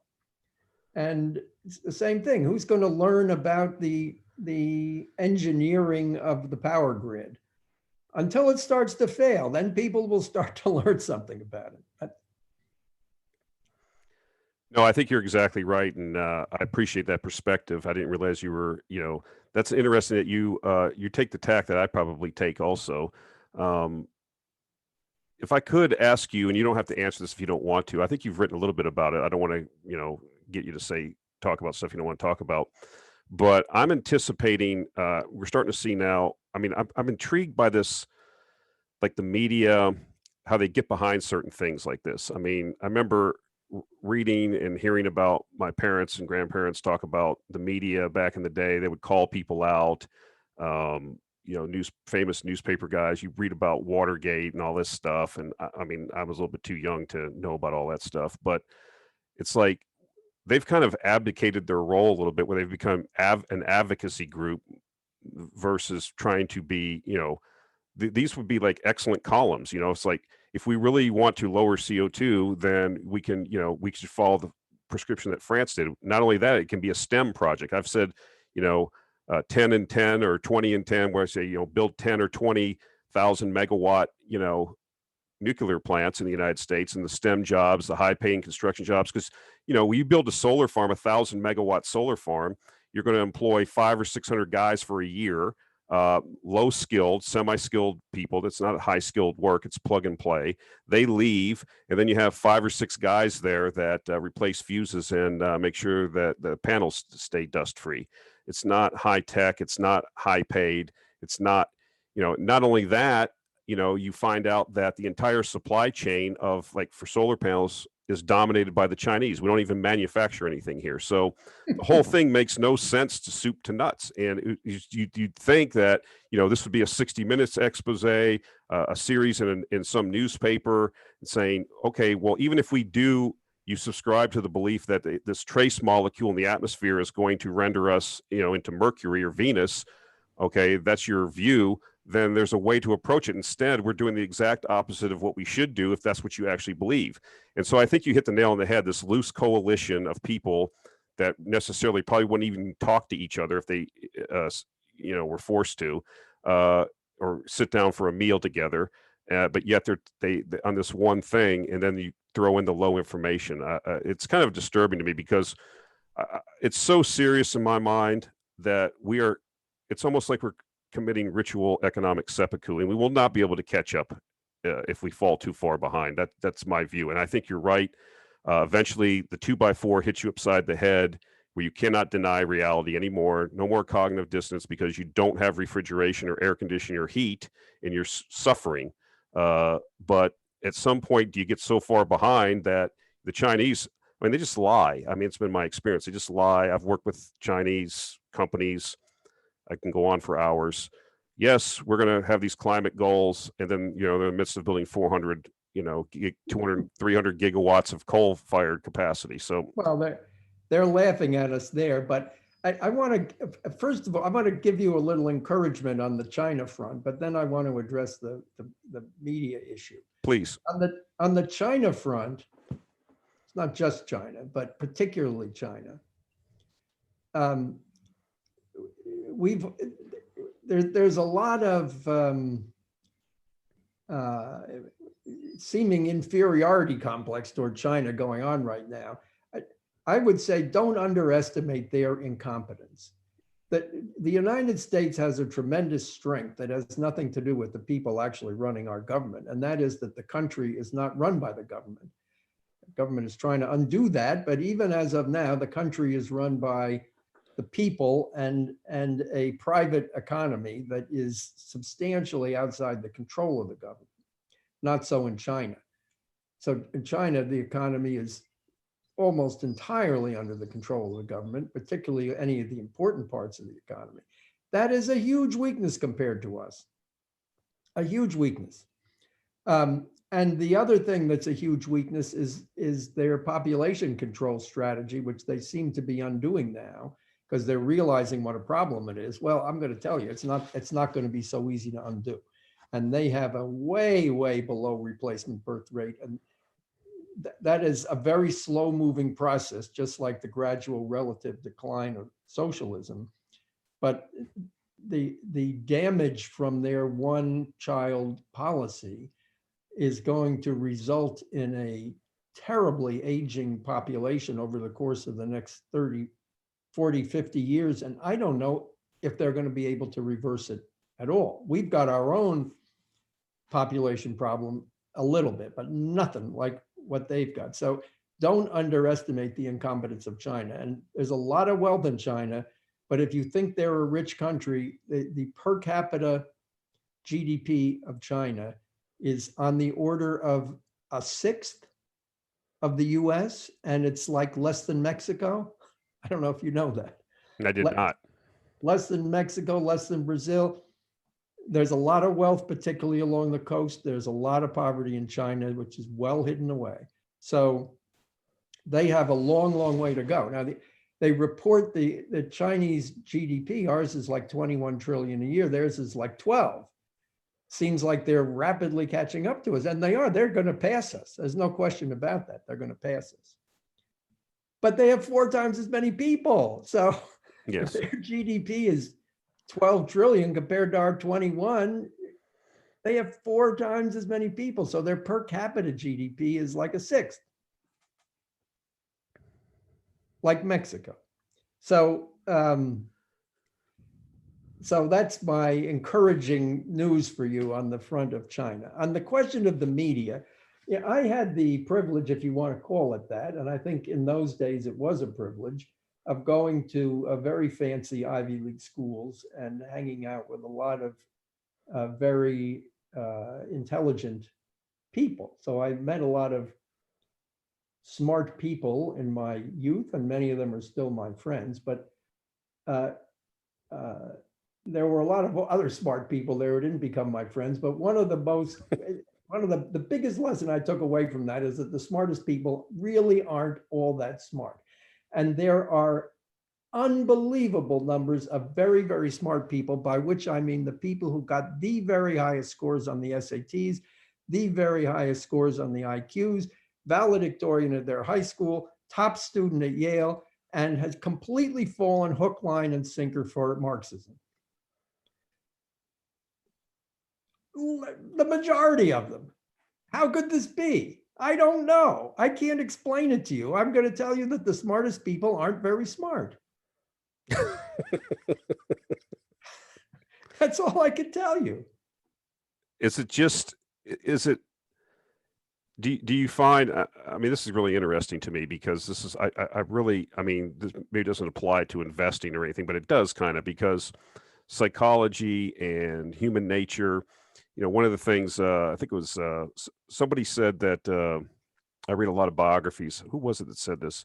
And it's the same thing. Who's going to learn about the engineering of the power grid? Until it starts to fail, then people will start to learn something about it. No, I think you're exactly right, and I appreciate that perspective. I didn't realize you were, that's interesting that you take the tack that I probably take also. If I could ask you, and you don't have to answer this if you don't want to, I think you've written a little bit about it. I don't want to, get you to talk about stuff you don't want to talk about, but I'm anticipating, we're starting to see now, I mean, I'm intrigued by this, like the media, how they get behind certain things like this. I mean, I remember reading and hearing about my parents and grandparents talk about the media back in the day. They would call people out, famous newspaper guys. You read about Watergate and all this stuff. And I mean, I was a little bit too young to know about all that stuff, but it's like they've kind of abdicated their role a little bit, where they've become an advocacy group versus trying to be, these would be like excellent columns. It's like, if we really want to lower CO2, then we can, we should follow the prescription that France did. Not only that, it can be a STEM project. I've said, 10 and 10 or 20 and 10, where I say, build 10 or 20,000 megawatt, nuclear plants in the United States, and the STEM jobs, the high paying construction jobs. Because, when you build a solar farm, 1,000 megawatt solar farm, you're going to employ 500 or 600 guys for a year. Low skilled, semi-skilled people. That's not high skilled work. It's plug and play. They leave, and then you have 5 or 6 guys there that replace fuses and make sure that the panels stay dust free. It's not high tech. It's not high paid. It's not, not only that, you find out that the entire supply chain of, like, for solar panels is dominated by the Chinese. We don't even manufacture anything here. So the whole thing makes no sense to soup to nuts. And you'd think that, this would be a 60 minutes expose, a series in some newspaper, saying, okay, well, even if you subscribe to the belief that this trace molecule in the atmosphere is going to render us, into Mercury or Venus, okay, that's your view, then there's a way to approach it. Instead, we're doing the exact opposite of what we should do if that's what you actually believe. And so I think you hit the nail on the head, this loose coalition of people that necessarily probably wouldn't even talk to each other if they, were forced to, or sit down for a meal together. But yet they on this one thing, and then you throw in the low information. It's kind of disturbing to me, because it's so serious in my mind that it's almost like we're committing ritual economic seppuku, and we will not be able to catch up if we fall too far behind. That's my view, and I think you're right. Eventually, the 2x4 hits you upside the head where you cannot deny reality anymore. No more cognitive dissonance because you don't have refrigeration or air conditioning or heat and you're suffering. But at some point, do you get so far behind that the Chinese, I mean, they just lie. I mean, it's been my experience. They just lie. I've worked with Chinese companies. I can go on for hours. Yes, we're going to have these climate goals. And then, you know, in the midst of building 400, 200, 300 gigawatts of coal-fired capacity. So, well, they're laughing at us there, but I want to, first of all, I want to give you a little encouragement on the China front, but then I want to address the media issue. please. On the China front, it's not just China, but particularly China. There's a lot of seeming inferiority complex toward China going on right now. I would say don't underestimate their incompetence. That the United States has a tremendous strength that has nothing to do with the people actually running our government, and that is that the country is not run by the government. The government is trying to undo that, but even as of now, the country is run by the people and a private economy that is substantially outside the control of the government. Not so in China. So in China, the economy is almost entirely under the control of the government, particularly any of the important parts of the economy. That is a huge weakness compared to us, a huge weakness. And the other thing that's a huge weakness is their population control strategy, which they seem to be undoing now because they're realizing what a problem it is. Well, I'm going to tell you, it's not going to be so easy to undo. And they have a way, way below replacement birth rate. And that is a very slow moving process, just like the gradual relative decline of socialism. But the damage from their one child policy is going to result in a terribly aging population over the course of the next 30, 40, 50 years. And I don't know if they're going to be able to reverse it at all. We've got our own population problem a little bit, but nothing like what they've got. So don't underestimate the incompetence of China. And there's a lot of wealth in China, but if you think they're a rich country, the per capita GDP of China is on the order of a sixth of the US, and it's like less than Mexico. I don't know if you know that. I did not. Less than Mexico, less than Brazil. There's a lot of wealth, particularly along the coast. There's a lot of poverty in China, which is well hidden away. So they have a long, long way to go. Now, they report the Chinese GDP, ours is like 21 trillion a year. Theirs is like 12. Seems like they're rapidly catching up to us, and they are. They're going to pass us. There's no question about that. They're going to pass us. But they have 4 times as many people. So yes, if their GDP is 12 trillion compared to our 21, they have 4 times as many people. So their per capita GDP is like a sixth, like Mexico. So, so that's my encouraging news for you on the front of China. On the question of the media, yeah, I had the privilege, if you want to call it that, and I think in those days it was a privilege, of going to a very fancy Ivy League schools and hanging out with a lot of very intelligent people. So I met a lot of smart people in my youth, and many of them are still my friends, but there were a lot of other smart people there who didn't become my friends. But one of the biggest lesson I took away from that is that the smartest people really aren't all that smart. And there are unbelievable numbers of very, very smart people, by which I mean the people who got the very highest scores on the SATs, the very highest scores on the IQs, valedictorian at their high school, top student at Yale, and has completely fallen hook, line, and sinker for Marxism. The majority of them. How could this be? I don't know. I can't explain it to you. I'm going to tell you that the smartest people aren't very smart. That's all I can tell you. Is it do you find, I mean, this is really interesting to me because this is, I really, I mean, this maybe doesn't apply to investing or anything, but it does kind of because psychology and human nature, you know, one of the things, I think it was, somebody said that, I read a lot of biographies. Who was it that said this?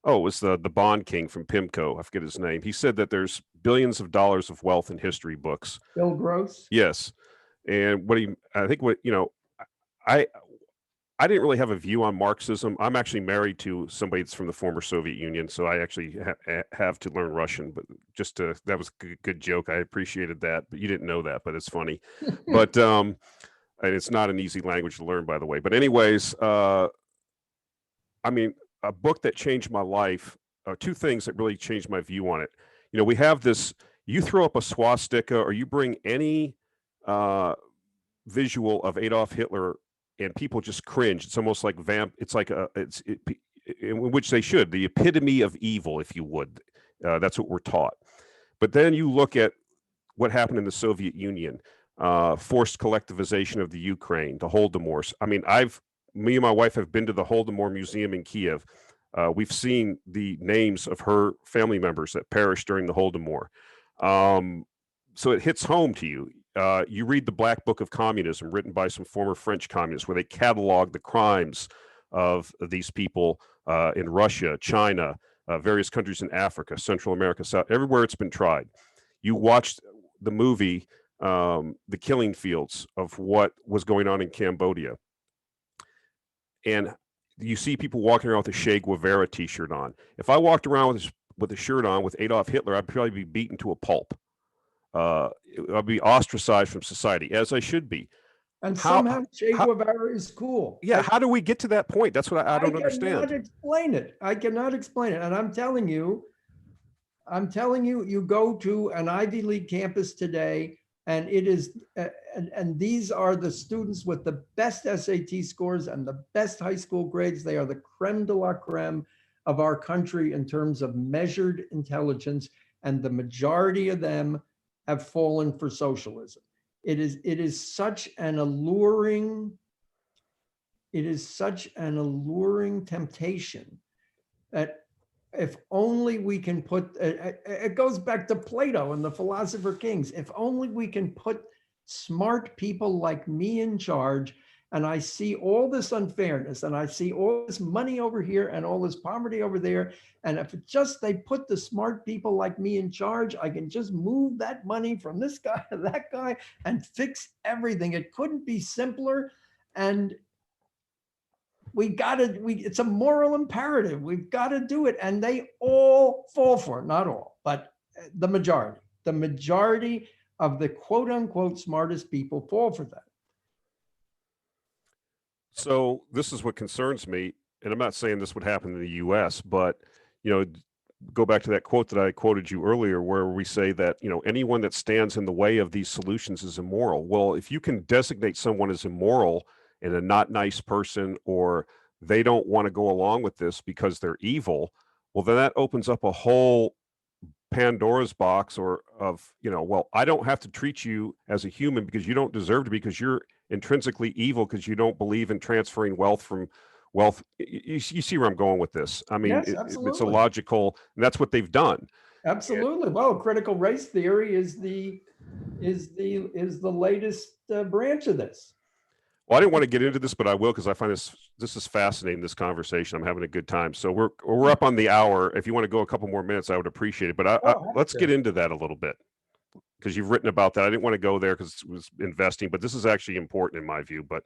Oh, it was the Bond King from PIMCO. I forget his name. He said that there's billions of dollars of wealth in history books. Bill Gross? Yes. And what he, I think what, you know, I, I didn't really have a view on Marxism. I'm actually married to somebody that's from the former Soviet Union, so I actually have to learn Russian. But just to, that was a good joke. I appreciated that, but you didn't know that, but it's funny. But and it's not an easy language to learn, by the way. But anyways, I mean, a book that changed my life. Two things that really changed my view on it. You know, we have this. You throw up a swastika, or you bring any uh, visual of Adolf Hitler and people just cringe. It's almost like it's like in which they should, the epitome of evil, if you would. That's what we're taught. But then you look at what happened in the Soviet Union, forced collectivization of the Ukraine, the Holodomors. I mean, me and my wife have been to the Holodomor Museum in Kiev. We've seen the names of her family members that perished during the Holodomor. So it hits home to you. You read the Black Book of Communism, written by some former French communists, where they catalog the crimes of these people in Russia, China, various countries in Africa, Central America, South, everywhere it's been tried. You watched the movie, The Killing Fields, of what was going on in Cambodia. And you see people walking around with a Che Guevara t-shirt on. If I walked around with a shirt on with Adolf Hitler, I'd probably be beaten to a pulp. I'll be ostracized from society, as I should be. And somehow Che how Guevara is cool. yeah, how do we get to that point? That's what I don't cannot understand. explain it. I cannot explain it. And I'm telling you, you go to an Ivy League campus today, and it is, and these are the students with the best SAT scores and the best high school grades. They are the creme de la creme of our country in terms of measured intelligence, and the majority of them have fallen for socialism. It is such an alluring, temptation that if only we can put, it goes back to Plato and the Philosopher Kings. If only we can put smart people like me in charge, and I see all this unfairness, and I see all this money over here and all this poverty over there. And if just they put the smart people like me in charge, I can just move that money from this guy to that guy and fix everything. It couldn't be simpler. And it's a moral imperative. We've got to do it. And they all fall for it. Not all, but the majority of the quote unquote smartest people fall for that. So this is what concerns me. And I'm not saying this would happen in the US, but, you know, go back to that quote that I quoted you earlier, where we say that, you know, anyone that stands in the way of these solutions is immoral. Well, if you can designate someone as immoral and a not nice person, or they don't want to go along with this because they're evil, well, then that opens up a whole Pandora's box, or of, you know, well, I don't have to treat you as a human because you don't deserve to, because you're intrinsically evil, because you don't believe in transferring wealth from wealth. You see where I'm going with this? I mean, Yes, it's a absolutely. logical, and that's what they've done. Absolutely. Well, critical race theory is the latest branch of this. Well, I didn't want to get into this, but I will, because I find this is fascinating, this conversation. I'm having a good time. So we're up on the hour. If you want to go a couple more minutes, I would appreciate it. But let's get into that a little bit, because you've written about that. I didn't want to go there because it was investing, but this is actually important in my view. But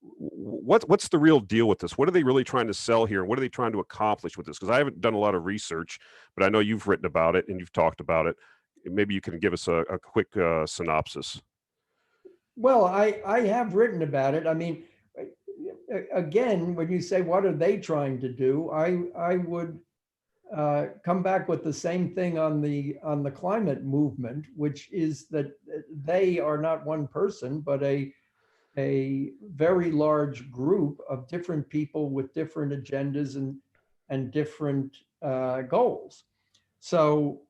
what's the real deal with this? What are they really trying to sell here? And what are they trying to accomplish with this? Because I haven't done a lot of research, but I know you've written about it and you've talked about it. Maybe you can give us a quick synopsis. Well, I have written about it. I mean, again, when you say what are they trying to do, I would come back with the same thing on the climate movement, which is that they are not one person, but a very large group of different people with different agendas and different goals. So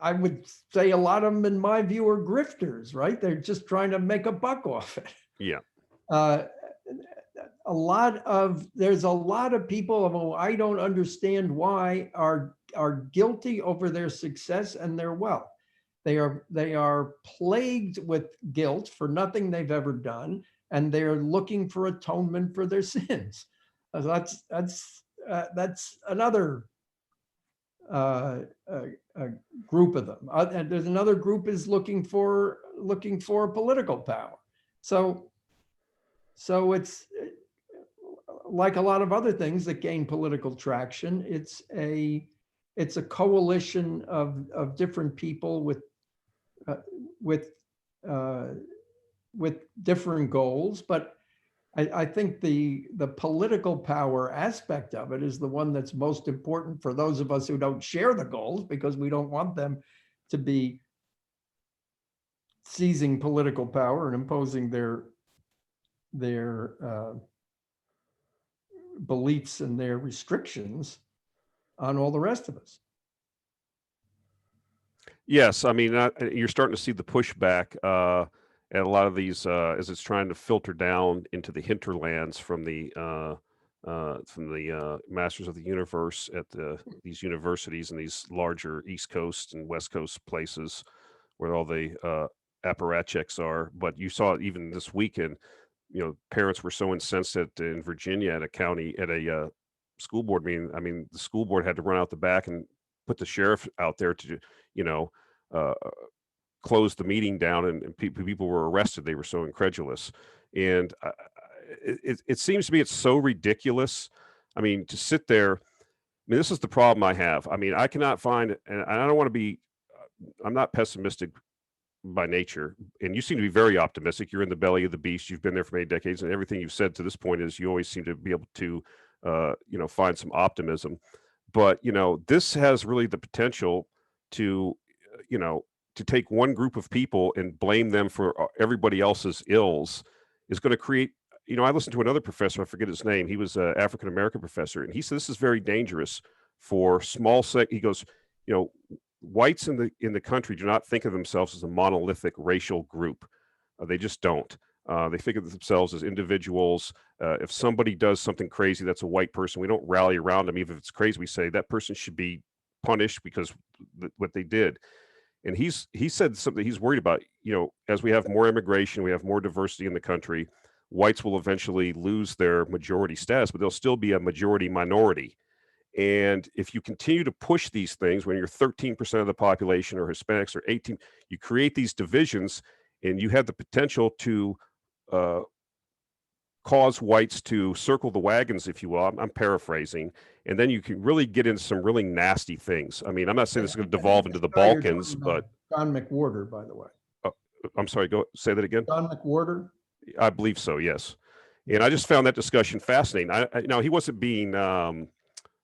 I would say a lot of them, in my view, are grifters, right? They're just trying to make a buck off it. Yeah. uh, there's a lot of people who I don't understand why are guilty over their success and their wealth. They are plagued with guilt for nothing they've ever done, and they're looking for atonement for their sins. That's another uh, group of them. And there's another group is looking for political power. So it's like a lot of other things that gain political traction. It's a coalition of different people uh, with uh, with different goals, but I think the political power aspect of it is the one that's most important for those of us who don't share the goals, because we don't want them to be seizing political power and imposing their beliefs and their restrictions on all the rest of us. Yes, I mean, you're starting to see the pushback at a lot of these as it's trying to filter down into the hinterlands from the masters of the universe at these universities and these larger East Coast and West Coast places where all the apparatchiks are. But you saw it even this weekend. Parents were so incensed in Virginia at a school board meeting. I mean, the school board had to run out the back and put the sheriff out there to, you know, uh, close the meeting down, and people were arrested. They were so incredulous, and it seems to me it's so ridiculous. I mean, to sit there. I mean, this is the problem I have. I mean, I cannot find, and I don't want to be. I'm not pessimistic by nature, and you seem to be very optimistic. You're in the belly of the beast. You've been there for many decades, and everything you've said to this point is you always seem to be able to, find some optimism. But this has really the potential to, to take one group of people and blame them for everybody else's ills is going to create. I listened to another professor. I forget his name. He was an African American professor, and he said this is very dangerous for small sect. He goes, you know, whites in the country do not think of themselves as a monolithic racial group. They just don't. They think of themselves as individuals. If somebody does something crazy, that's a white person. We don't rally around them, even if it's crazy. We say that person should be punished because what they did. And he said something he's worried about. As we have more immigration, we have more diversity in the country. Whites will eventually lose their majority status, but they'll still be a majority minority. And if you continue to push these things when you're 13% of the population or Hispanics or 18, you create these divisions, and you have the potential to cause whites to circle the wagons, if you will. I'm paraphrasing. And then you can really get into some really nasty things. I mean, I'm not saying this is going to devolve into the Balkans, but John McWhorter, by the way. I'm sorry, go say that again. John McWhorter? I believe so, yes. And I just found that discussion fascinating. Now, he wasn't being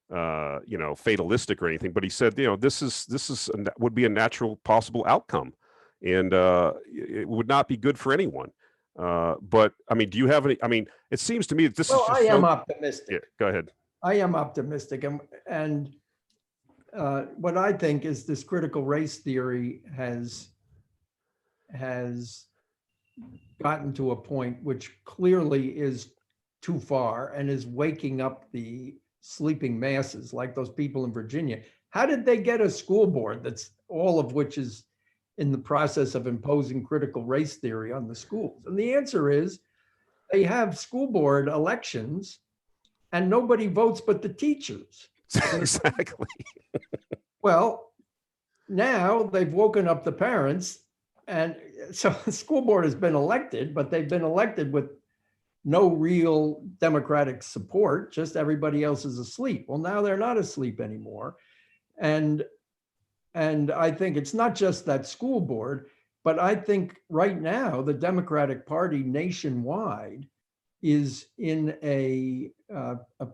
fatalistic or anything, but he said, this would be a natural possible outcome, and it would not be good for anyone. But I mean, do you have any? I mean, it seems to me that this is just I am optimistic. Yeah, go ahead. I am optimistic, and what I think is this critical race theory has gotten to a point which clearly is too far and is waking up the sleeping masses, like those people in Virginia. How did they get a school board that's all of which is in the process of imposing critical race theory on the schools? And the answer is they have school board elections and nobody votes but the teachers. Exactly. Well, now they've woken up the parents, and so the school board has been elected, but they've been elected with no real democratic support, just everybody else is asleep. Well, now they're not asleep anymore. And I think it's not just that school board, but I think right now the Democratic Party nationwide is in a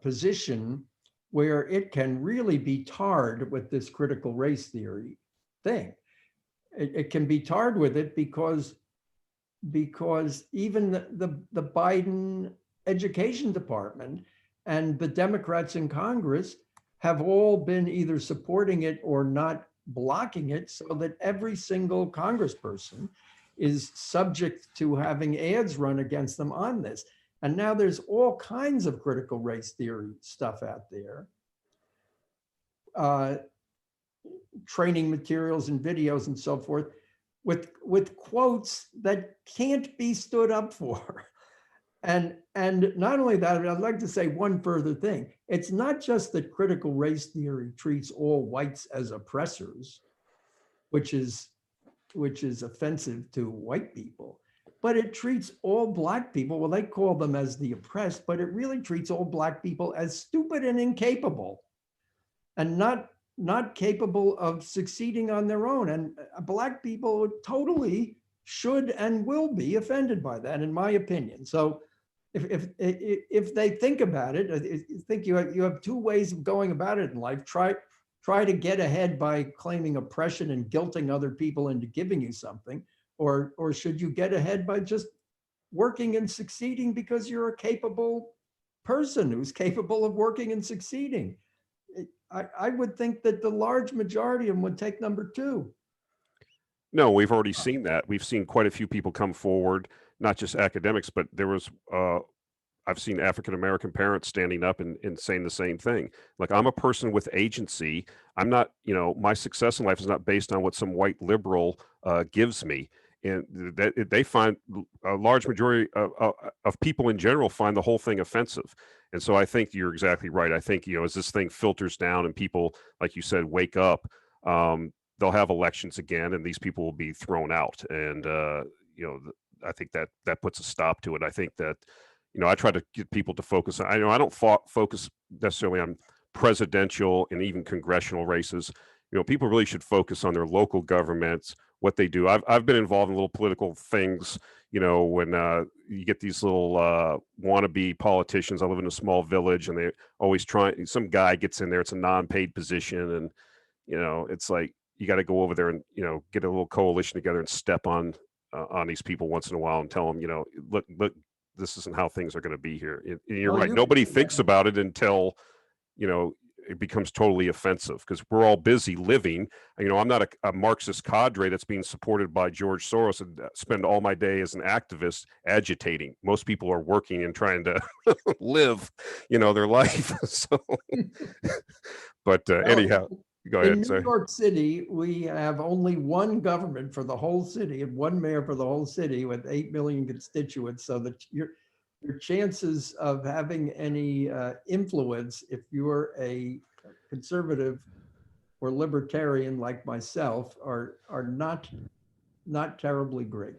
position where it can really be tarred with this critical race theory thing. It can be tarred with it because even the Biden education department and the Democrats in Congress have all been either supporting it or not blocking it, so that every single congressperson is subject to having ads run against them on this. And now there's all kinds of critical race theory stuff out there. Training materials and videos and so forth with quotes that can't be stood up for. And not only that, I'd like to say one further thing. It's not just that critical race theory treats all whites as oppressors, which is offensive to white people, but it treats all Black people, well, they call them as the oppressed, but it really treats all Black people as stupid and incapable and not capable of succeeding on their own. And Black people totally should and will be offended by that, in my opinion. So if they think about it, I think you have two ways of going about it in life. Try to get ahead by claiming oppression and guilting other people into giving you something, or should you get ahead by just working and succeeding because you're a capable person who's capable of working and succeeding? I would think that the large majority of them would take number two. No, we've already seen that. We've seen quite a few people come forward, not just academics, but there was, I've seen African-American parents standing up and saying the same thing. Like, I'm a person with agency. I'm not, my success in life is not based on what some white liberal gives me. And that they find a large majority of people in general find the whole thing offensive. And so I think you're exactly right. I think, as this thing filters down and people, like you said, wake up, they'll have elections again and these people will be thrown out. And, I think that puts a stop to it. I think that, I try to get people to focus. I don't focus necessarily on presidential and even congressional races. People really should focus on their local governments, what they do. I've been involved in little political things, when you get these little wannabe politicians. I live in a small village and they always some guy gets in there, it's a non-paid position. And, it's like, you got to go over there and, get a little coalition together and step on these people once in a while and tell them, look, this isn't how things are going to be here. And you're right. Nobody thinks about it until, it becomes totally offensive because we're all busy living. I'm not a Marxist cadre that's being supported by George Soros and spend all my day as an activist agitating. Most people are working and trying to live, their life. So, but anyhow, go ahead. In New York City, we have only one government for the whole city and one mayor for the whole city with 8 million constituents. So that your chances of having any influence, if you're a conservative or libertarian like myself, are not terribly great.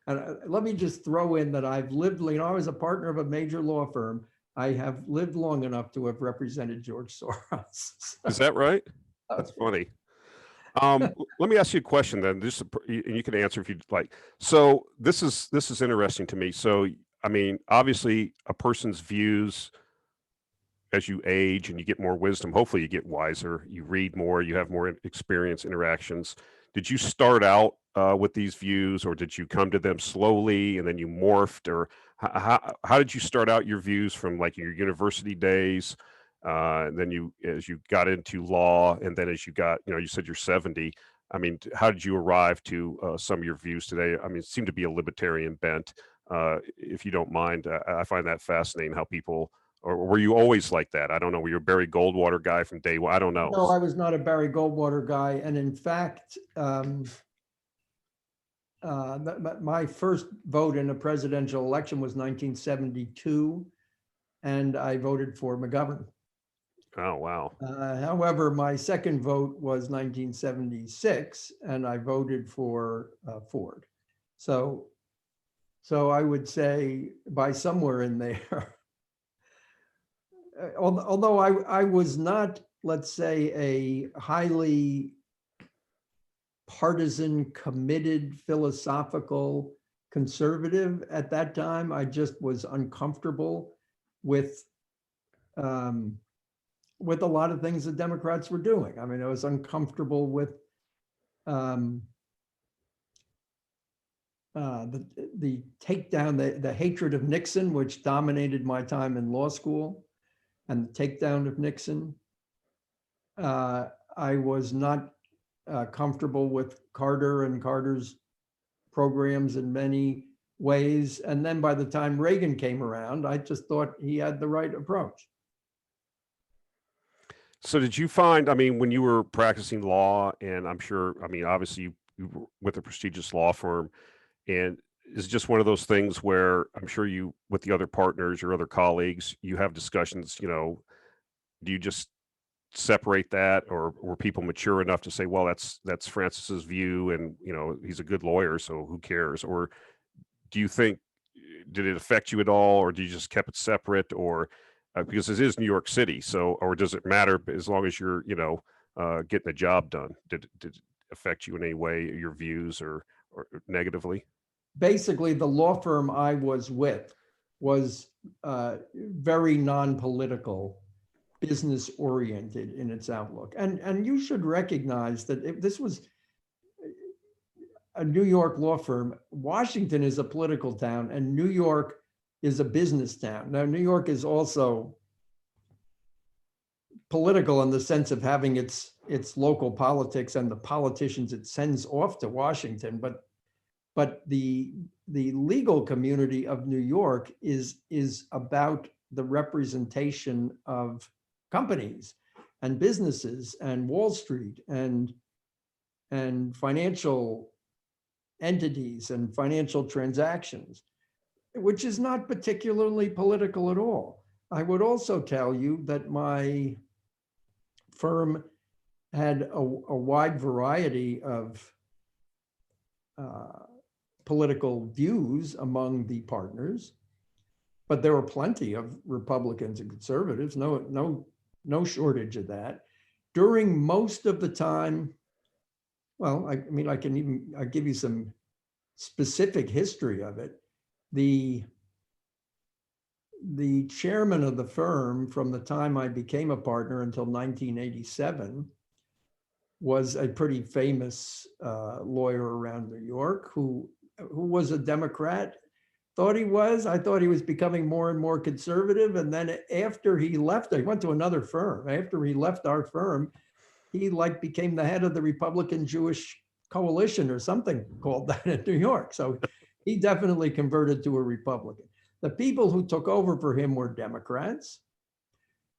And let me just throw in that I've lived, I was a partner of a major law firm. I have lived long enough to have represented George Soros. Is that right? That's funny. Let me ask you a question then, and you can answer if you'd like. So this is interesting to me. So, obviously a person's views as you age and you get more wisdom, hopefully you get wiser, you read more, you have more experience, interactions. Did you start out with these views, or did you come to them slowly and then you morphed, or how did you start out your views from like your university days? And then as you got into law, and then as you got, you said you're 70. How did you arrive to some of your views today? It seemed to be a libertarian bent. If you don't mind, I find that fascinating how people, or were you always like that? I don't know. Were you a Barry Goldwater guy from day one? I don't know. No, I was not a Barry Goldwater guy. And in fact, my first vote in a presidential election was 1972, and I voted for McGovern. Oh, wow. However, my second vote was 1976, and I voted for Ford. So I would say by somewhere in there, although I was not, let's say, a highly partisan, committed, philosophical conservative at that time, I just was uncomfortable with a lot of things the Democrats were doing. I was uncomfortable with the takedown, the hatred of Nixon, which dominated my time in law school, and the takedown of Nixon. I was not comfortable with Carter and Carter's programs in many ways. And then by the time Reagan came around, I just thought he had the right approach. So did you find, I mean, when you were practicing law, and I'm sure, I mean, obviously you were with a prestigious law firm, and is it just one of those things where I'm sure you, with the other partners, your other colleagues, you have discussions, do you just separate that, or were people mature enough to say, well, that's Francis's view, and he's a good lawyer, so who cares? Or do you think, did it affect you at all, or do you just kept it separate, or because it is New York City, so, or does it matter as long as you're getting the job done? Did it affect you in any way, your views, or negatively? Basically, the law firm I was with was very non-political, business oriented in its outlook. And you should recognize that if this was a New York law firm, Washington is a political town and New York is a business town. Now, New York is also political in the sense of having its local politics and the politicians it sends off to Washington, but the legal community of New York is about the representation of companies and businesses and Wall Street and financial entities and financial transactions, which is not particularly political at all. I would also tell you that my firm had a wide variety of political views among the partners, but there were plenty of Republicans and conservatives, no shortage of that. During most of the time, well, I mean, I'll give you some specific history of it. The chairman of the firm from the time I became a partner until 1987 was a pretty famous lawyer around New York who was a Democrat. I thought he was becoming more and more conservative. And then after he left, he went to another firm. After he left our firm, he became the head of the Republican Jewish Coalition or something called that in New York. So he definitely converted to a Republican. The people who took over for him were Democrats,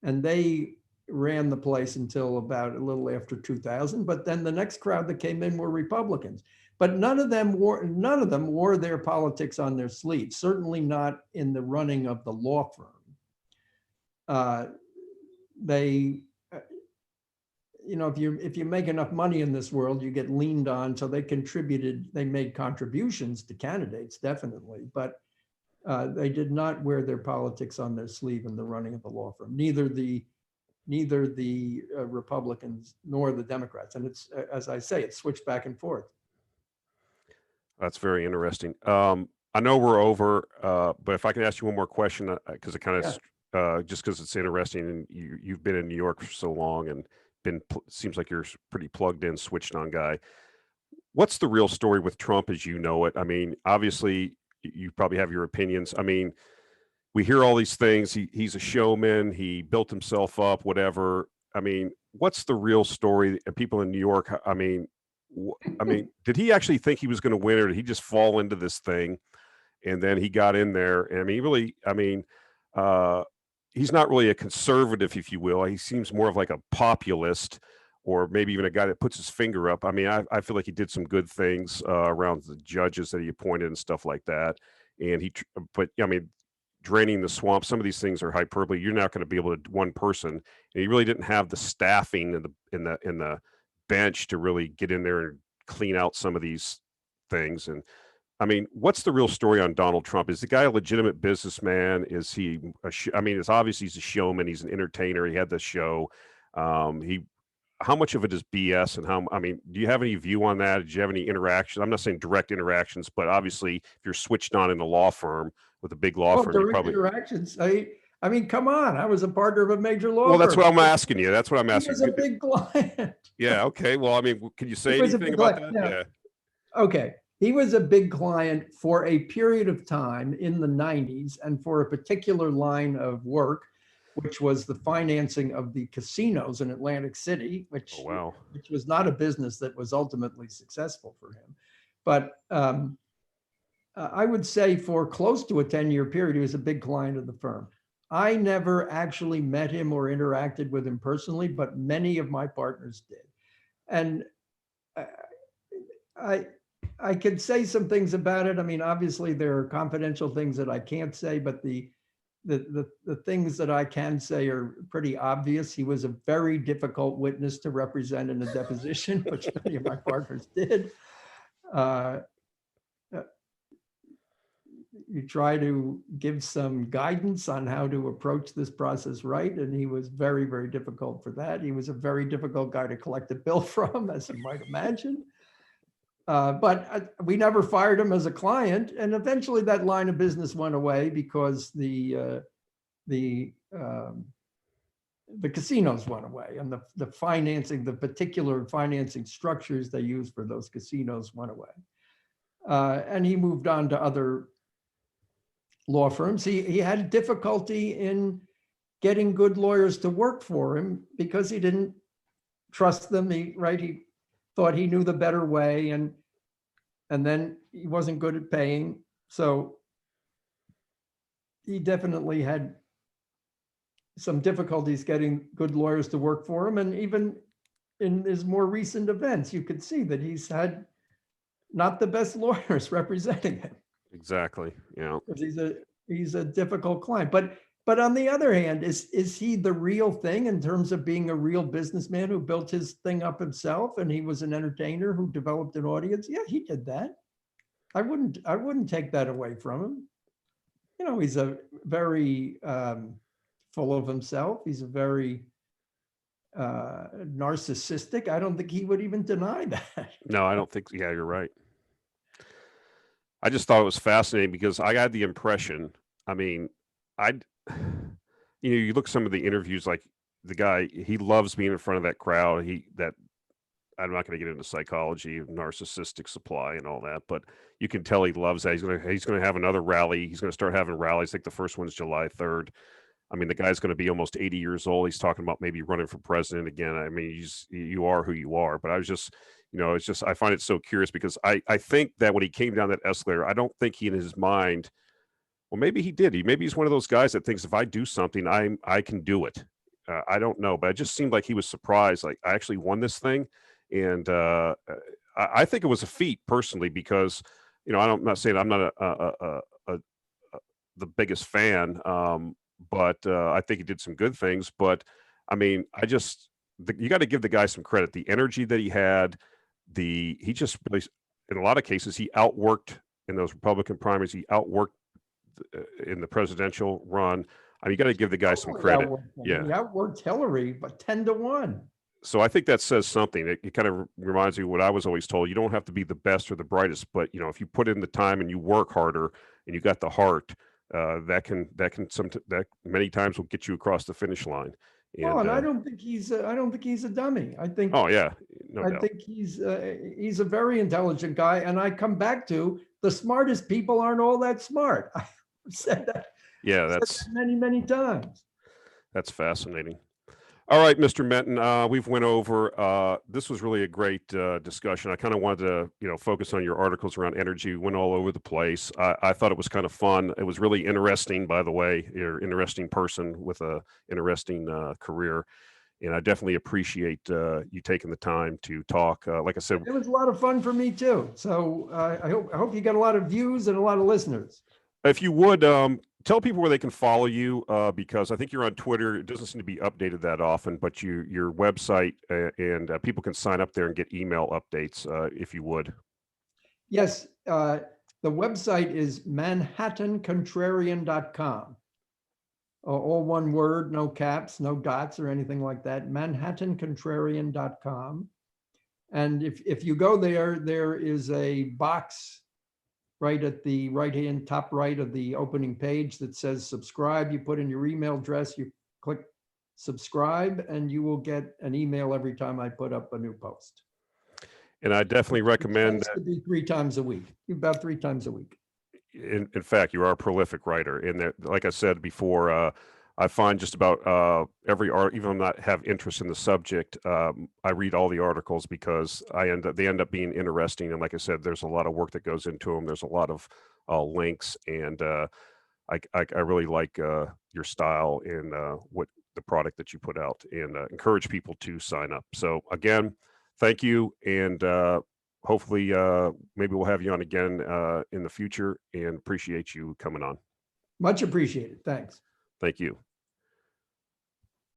and they ran the place until about a little after 2000. But then the next crowd that came in were Republicans. But none of them wore their politics on their sleeves. Certainly not in the running of the law firm. If you make enough money in this world, you get leaned on. So they made contributions to candidates, definitely, but they did not wear their politics on their sleeve in the running of the law firm. Neither the Republicans nor the Democrats. And it's, as I say, it switched back and forth. That's very interesting. I know we're over, but if I can ask you one more question, because it kind of, just because it's interesting, and you've been in New York for so long and seems like you're pretty plugged in, switched on guy. What's the real story with Trump as you know it? I mean, obviously you probably have your opinions. I mean, we hear all these things. He's a showman. He built himself up, whatever. I mean, what's the real story? People in New York, I mean, did he actually think he was going to win, or did he just fall into this thing and then he got in there? And I mean, really, he's not really a conservative, if you will. He seems more of like a populist, or maybe even a guy that puts his finger up. I mean, I feel like he did some good things around the judges that he appointed and stuff like that. And but I mean, draining the swamp, some of these things are hyperbole. You're not going to be able to, one person, and he really didn't have the staffing in the bench to really get in there and clean out some of these things. And I mean, what's the real story on Donald Trump? Is the guy a legitimate businessman? Is he I mean, it's obvious he's a showman. He's an entertainer. He had the show. How much of it is BS, and I mean, do you have any view on that? Did you have any interaction? I'm not saying direct interactions, but obviously if you're switched on in a law firm with a big law firm, you probably interactions. I mean, come on. I was a partner of a major law firm. Well, that's what I'm asking you. That's what I'm asking. He was a big client. Yeah. Okay. Well, I mean, can you say anything about that? Yeah. Okay. He was a big client for a period of time in the 90s and for a particular line of work, which was the financing of the casinos in Atlantic City, which was not a business that was ultimately successful for him. But I would say for close to a 10-year period, he was a big client of the firm. I never actually met him or interacted with him personally, but many of my partners did. And I could say some things about it. I mean, obviously there are confidential things that I can't say, but the things that I can say are pretty obvious. He was a very difficult witness to represent in a deposition, which many of my partners did. You try to give some guidance on how to approach this process right, and he was very, very difficult for that. He was a very difficult guy to collect a bill from, as you might imagine. But we never fired him as a client, and eventually that line of business went away because the casinos went away, and the financing, the particular financing structures they used for those casinos went away. And he moved on to other law firms. He had difficulty in getting good lawyers to work for him because he didn't trust them. He thought he knew the better way, and then he wasn't good at paying. So he definitely had some difficulties getting good lawyers to work for him. And even in his more recent events, you could see that he's had not the best lawyers representing him. Exactly. Yeah. He's a difficult client. But on the other hand, is he the real thing in terms of being a real businessman who built his thing up himself, and he was an entertainer who developed an audience? Yeah, he did that. I wouldn't take that away from him. You know, he's a very full of himself. He's a very narcissistic. I don't think he would even deny that. No, I don't think. Yeah, you're right. I just thought it was fascinating because I had the impression. I mean, you look at some of the interviews, like the guy, he loves being in front of that crowd. I'm not going to get into psychology of narcissistic supply and all that, but you can tell he loves that. He's going to have another rally. He's going to start having rallies. I think the first one's July 3rd. I mean, the guy's going to be almost 80 years old. He's talking about maybe running for president again. I mean, you are who you are. But I was just, it's just, I find it so curious because I think that when he came down that escalator, I don't think he in his mind, well, maybe he did. Maybe he's one of those guys that thinks if I do something, I can do it. I don't know, but it just seemed like he was surprised. Like, I actually won this thing. And I think it was a feat personally, because, I'm not saying I'm not the biggest fan, but I think he did some good things. But I mean, you got to give the guy some credit. The energy that he had, he just really, in a lot of cases, he outworked in those Republican primaries. He outworked in the presidential run. I mean, you got to give the guy some credit. Yeah, he outworked Hillary, but 10-1. So I think that says something. It kind of reminds me of what I was always told. You don't have to be the best or the brightest, but if you put in the time and you work harder and you got the heart, that many times will get you across the finish line. And I don't think he's a dummy. I think. Oh yeah, I think he's a very intelligent guy. And I come back to the smartest people aren't all that smart. I've said that. Yeah, that's many, many times. That's fascinating. All right, Mr. Menton, we've went over, this was really a great discussion. I kind of wanted to, focus on your articles around energy. We went all over the place. I thought it was kind of fun. It was really interesting, by the way. You're an interesting person with a interesting career. And I definitely appreciate you taking the time to talk. Like I said, it was a lot of fun for me too. So I hope you get a lot of views and a lot of listeners. If you would, tell people where they can follow you, because I think you're on Twitter. It doesn't seem to be updated that often, but your website, and people can sign up there and get email updates, if you would. Yes. The website is manhattancontrarian.com. All one word, no caps, no dots or anything like that. manhattancontrarian.com. And if you go there is a box right at the right-hand top right of the opening page that says subscribe. You put in your email address, you click subscribe, and you will get an email every time I put up a new post. And I definitely recommend that. To be 3 times a week, about 3 times a week. In fact, you are a prolific writer. And like I said before, I find just about every art, even though I not have interest in the subject, I read all the articles because they end up being interesting. And like I said, there's a lot of work that goes into them. There's a lot of links. And I really like your style and what the product that you put out, and encourage people to sign up. So again, thank you. And hopefully maybe we'll have you on again in the future, and appreciate you coming on. Much appreciated. Thanks. Thank you.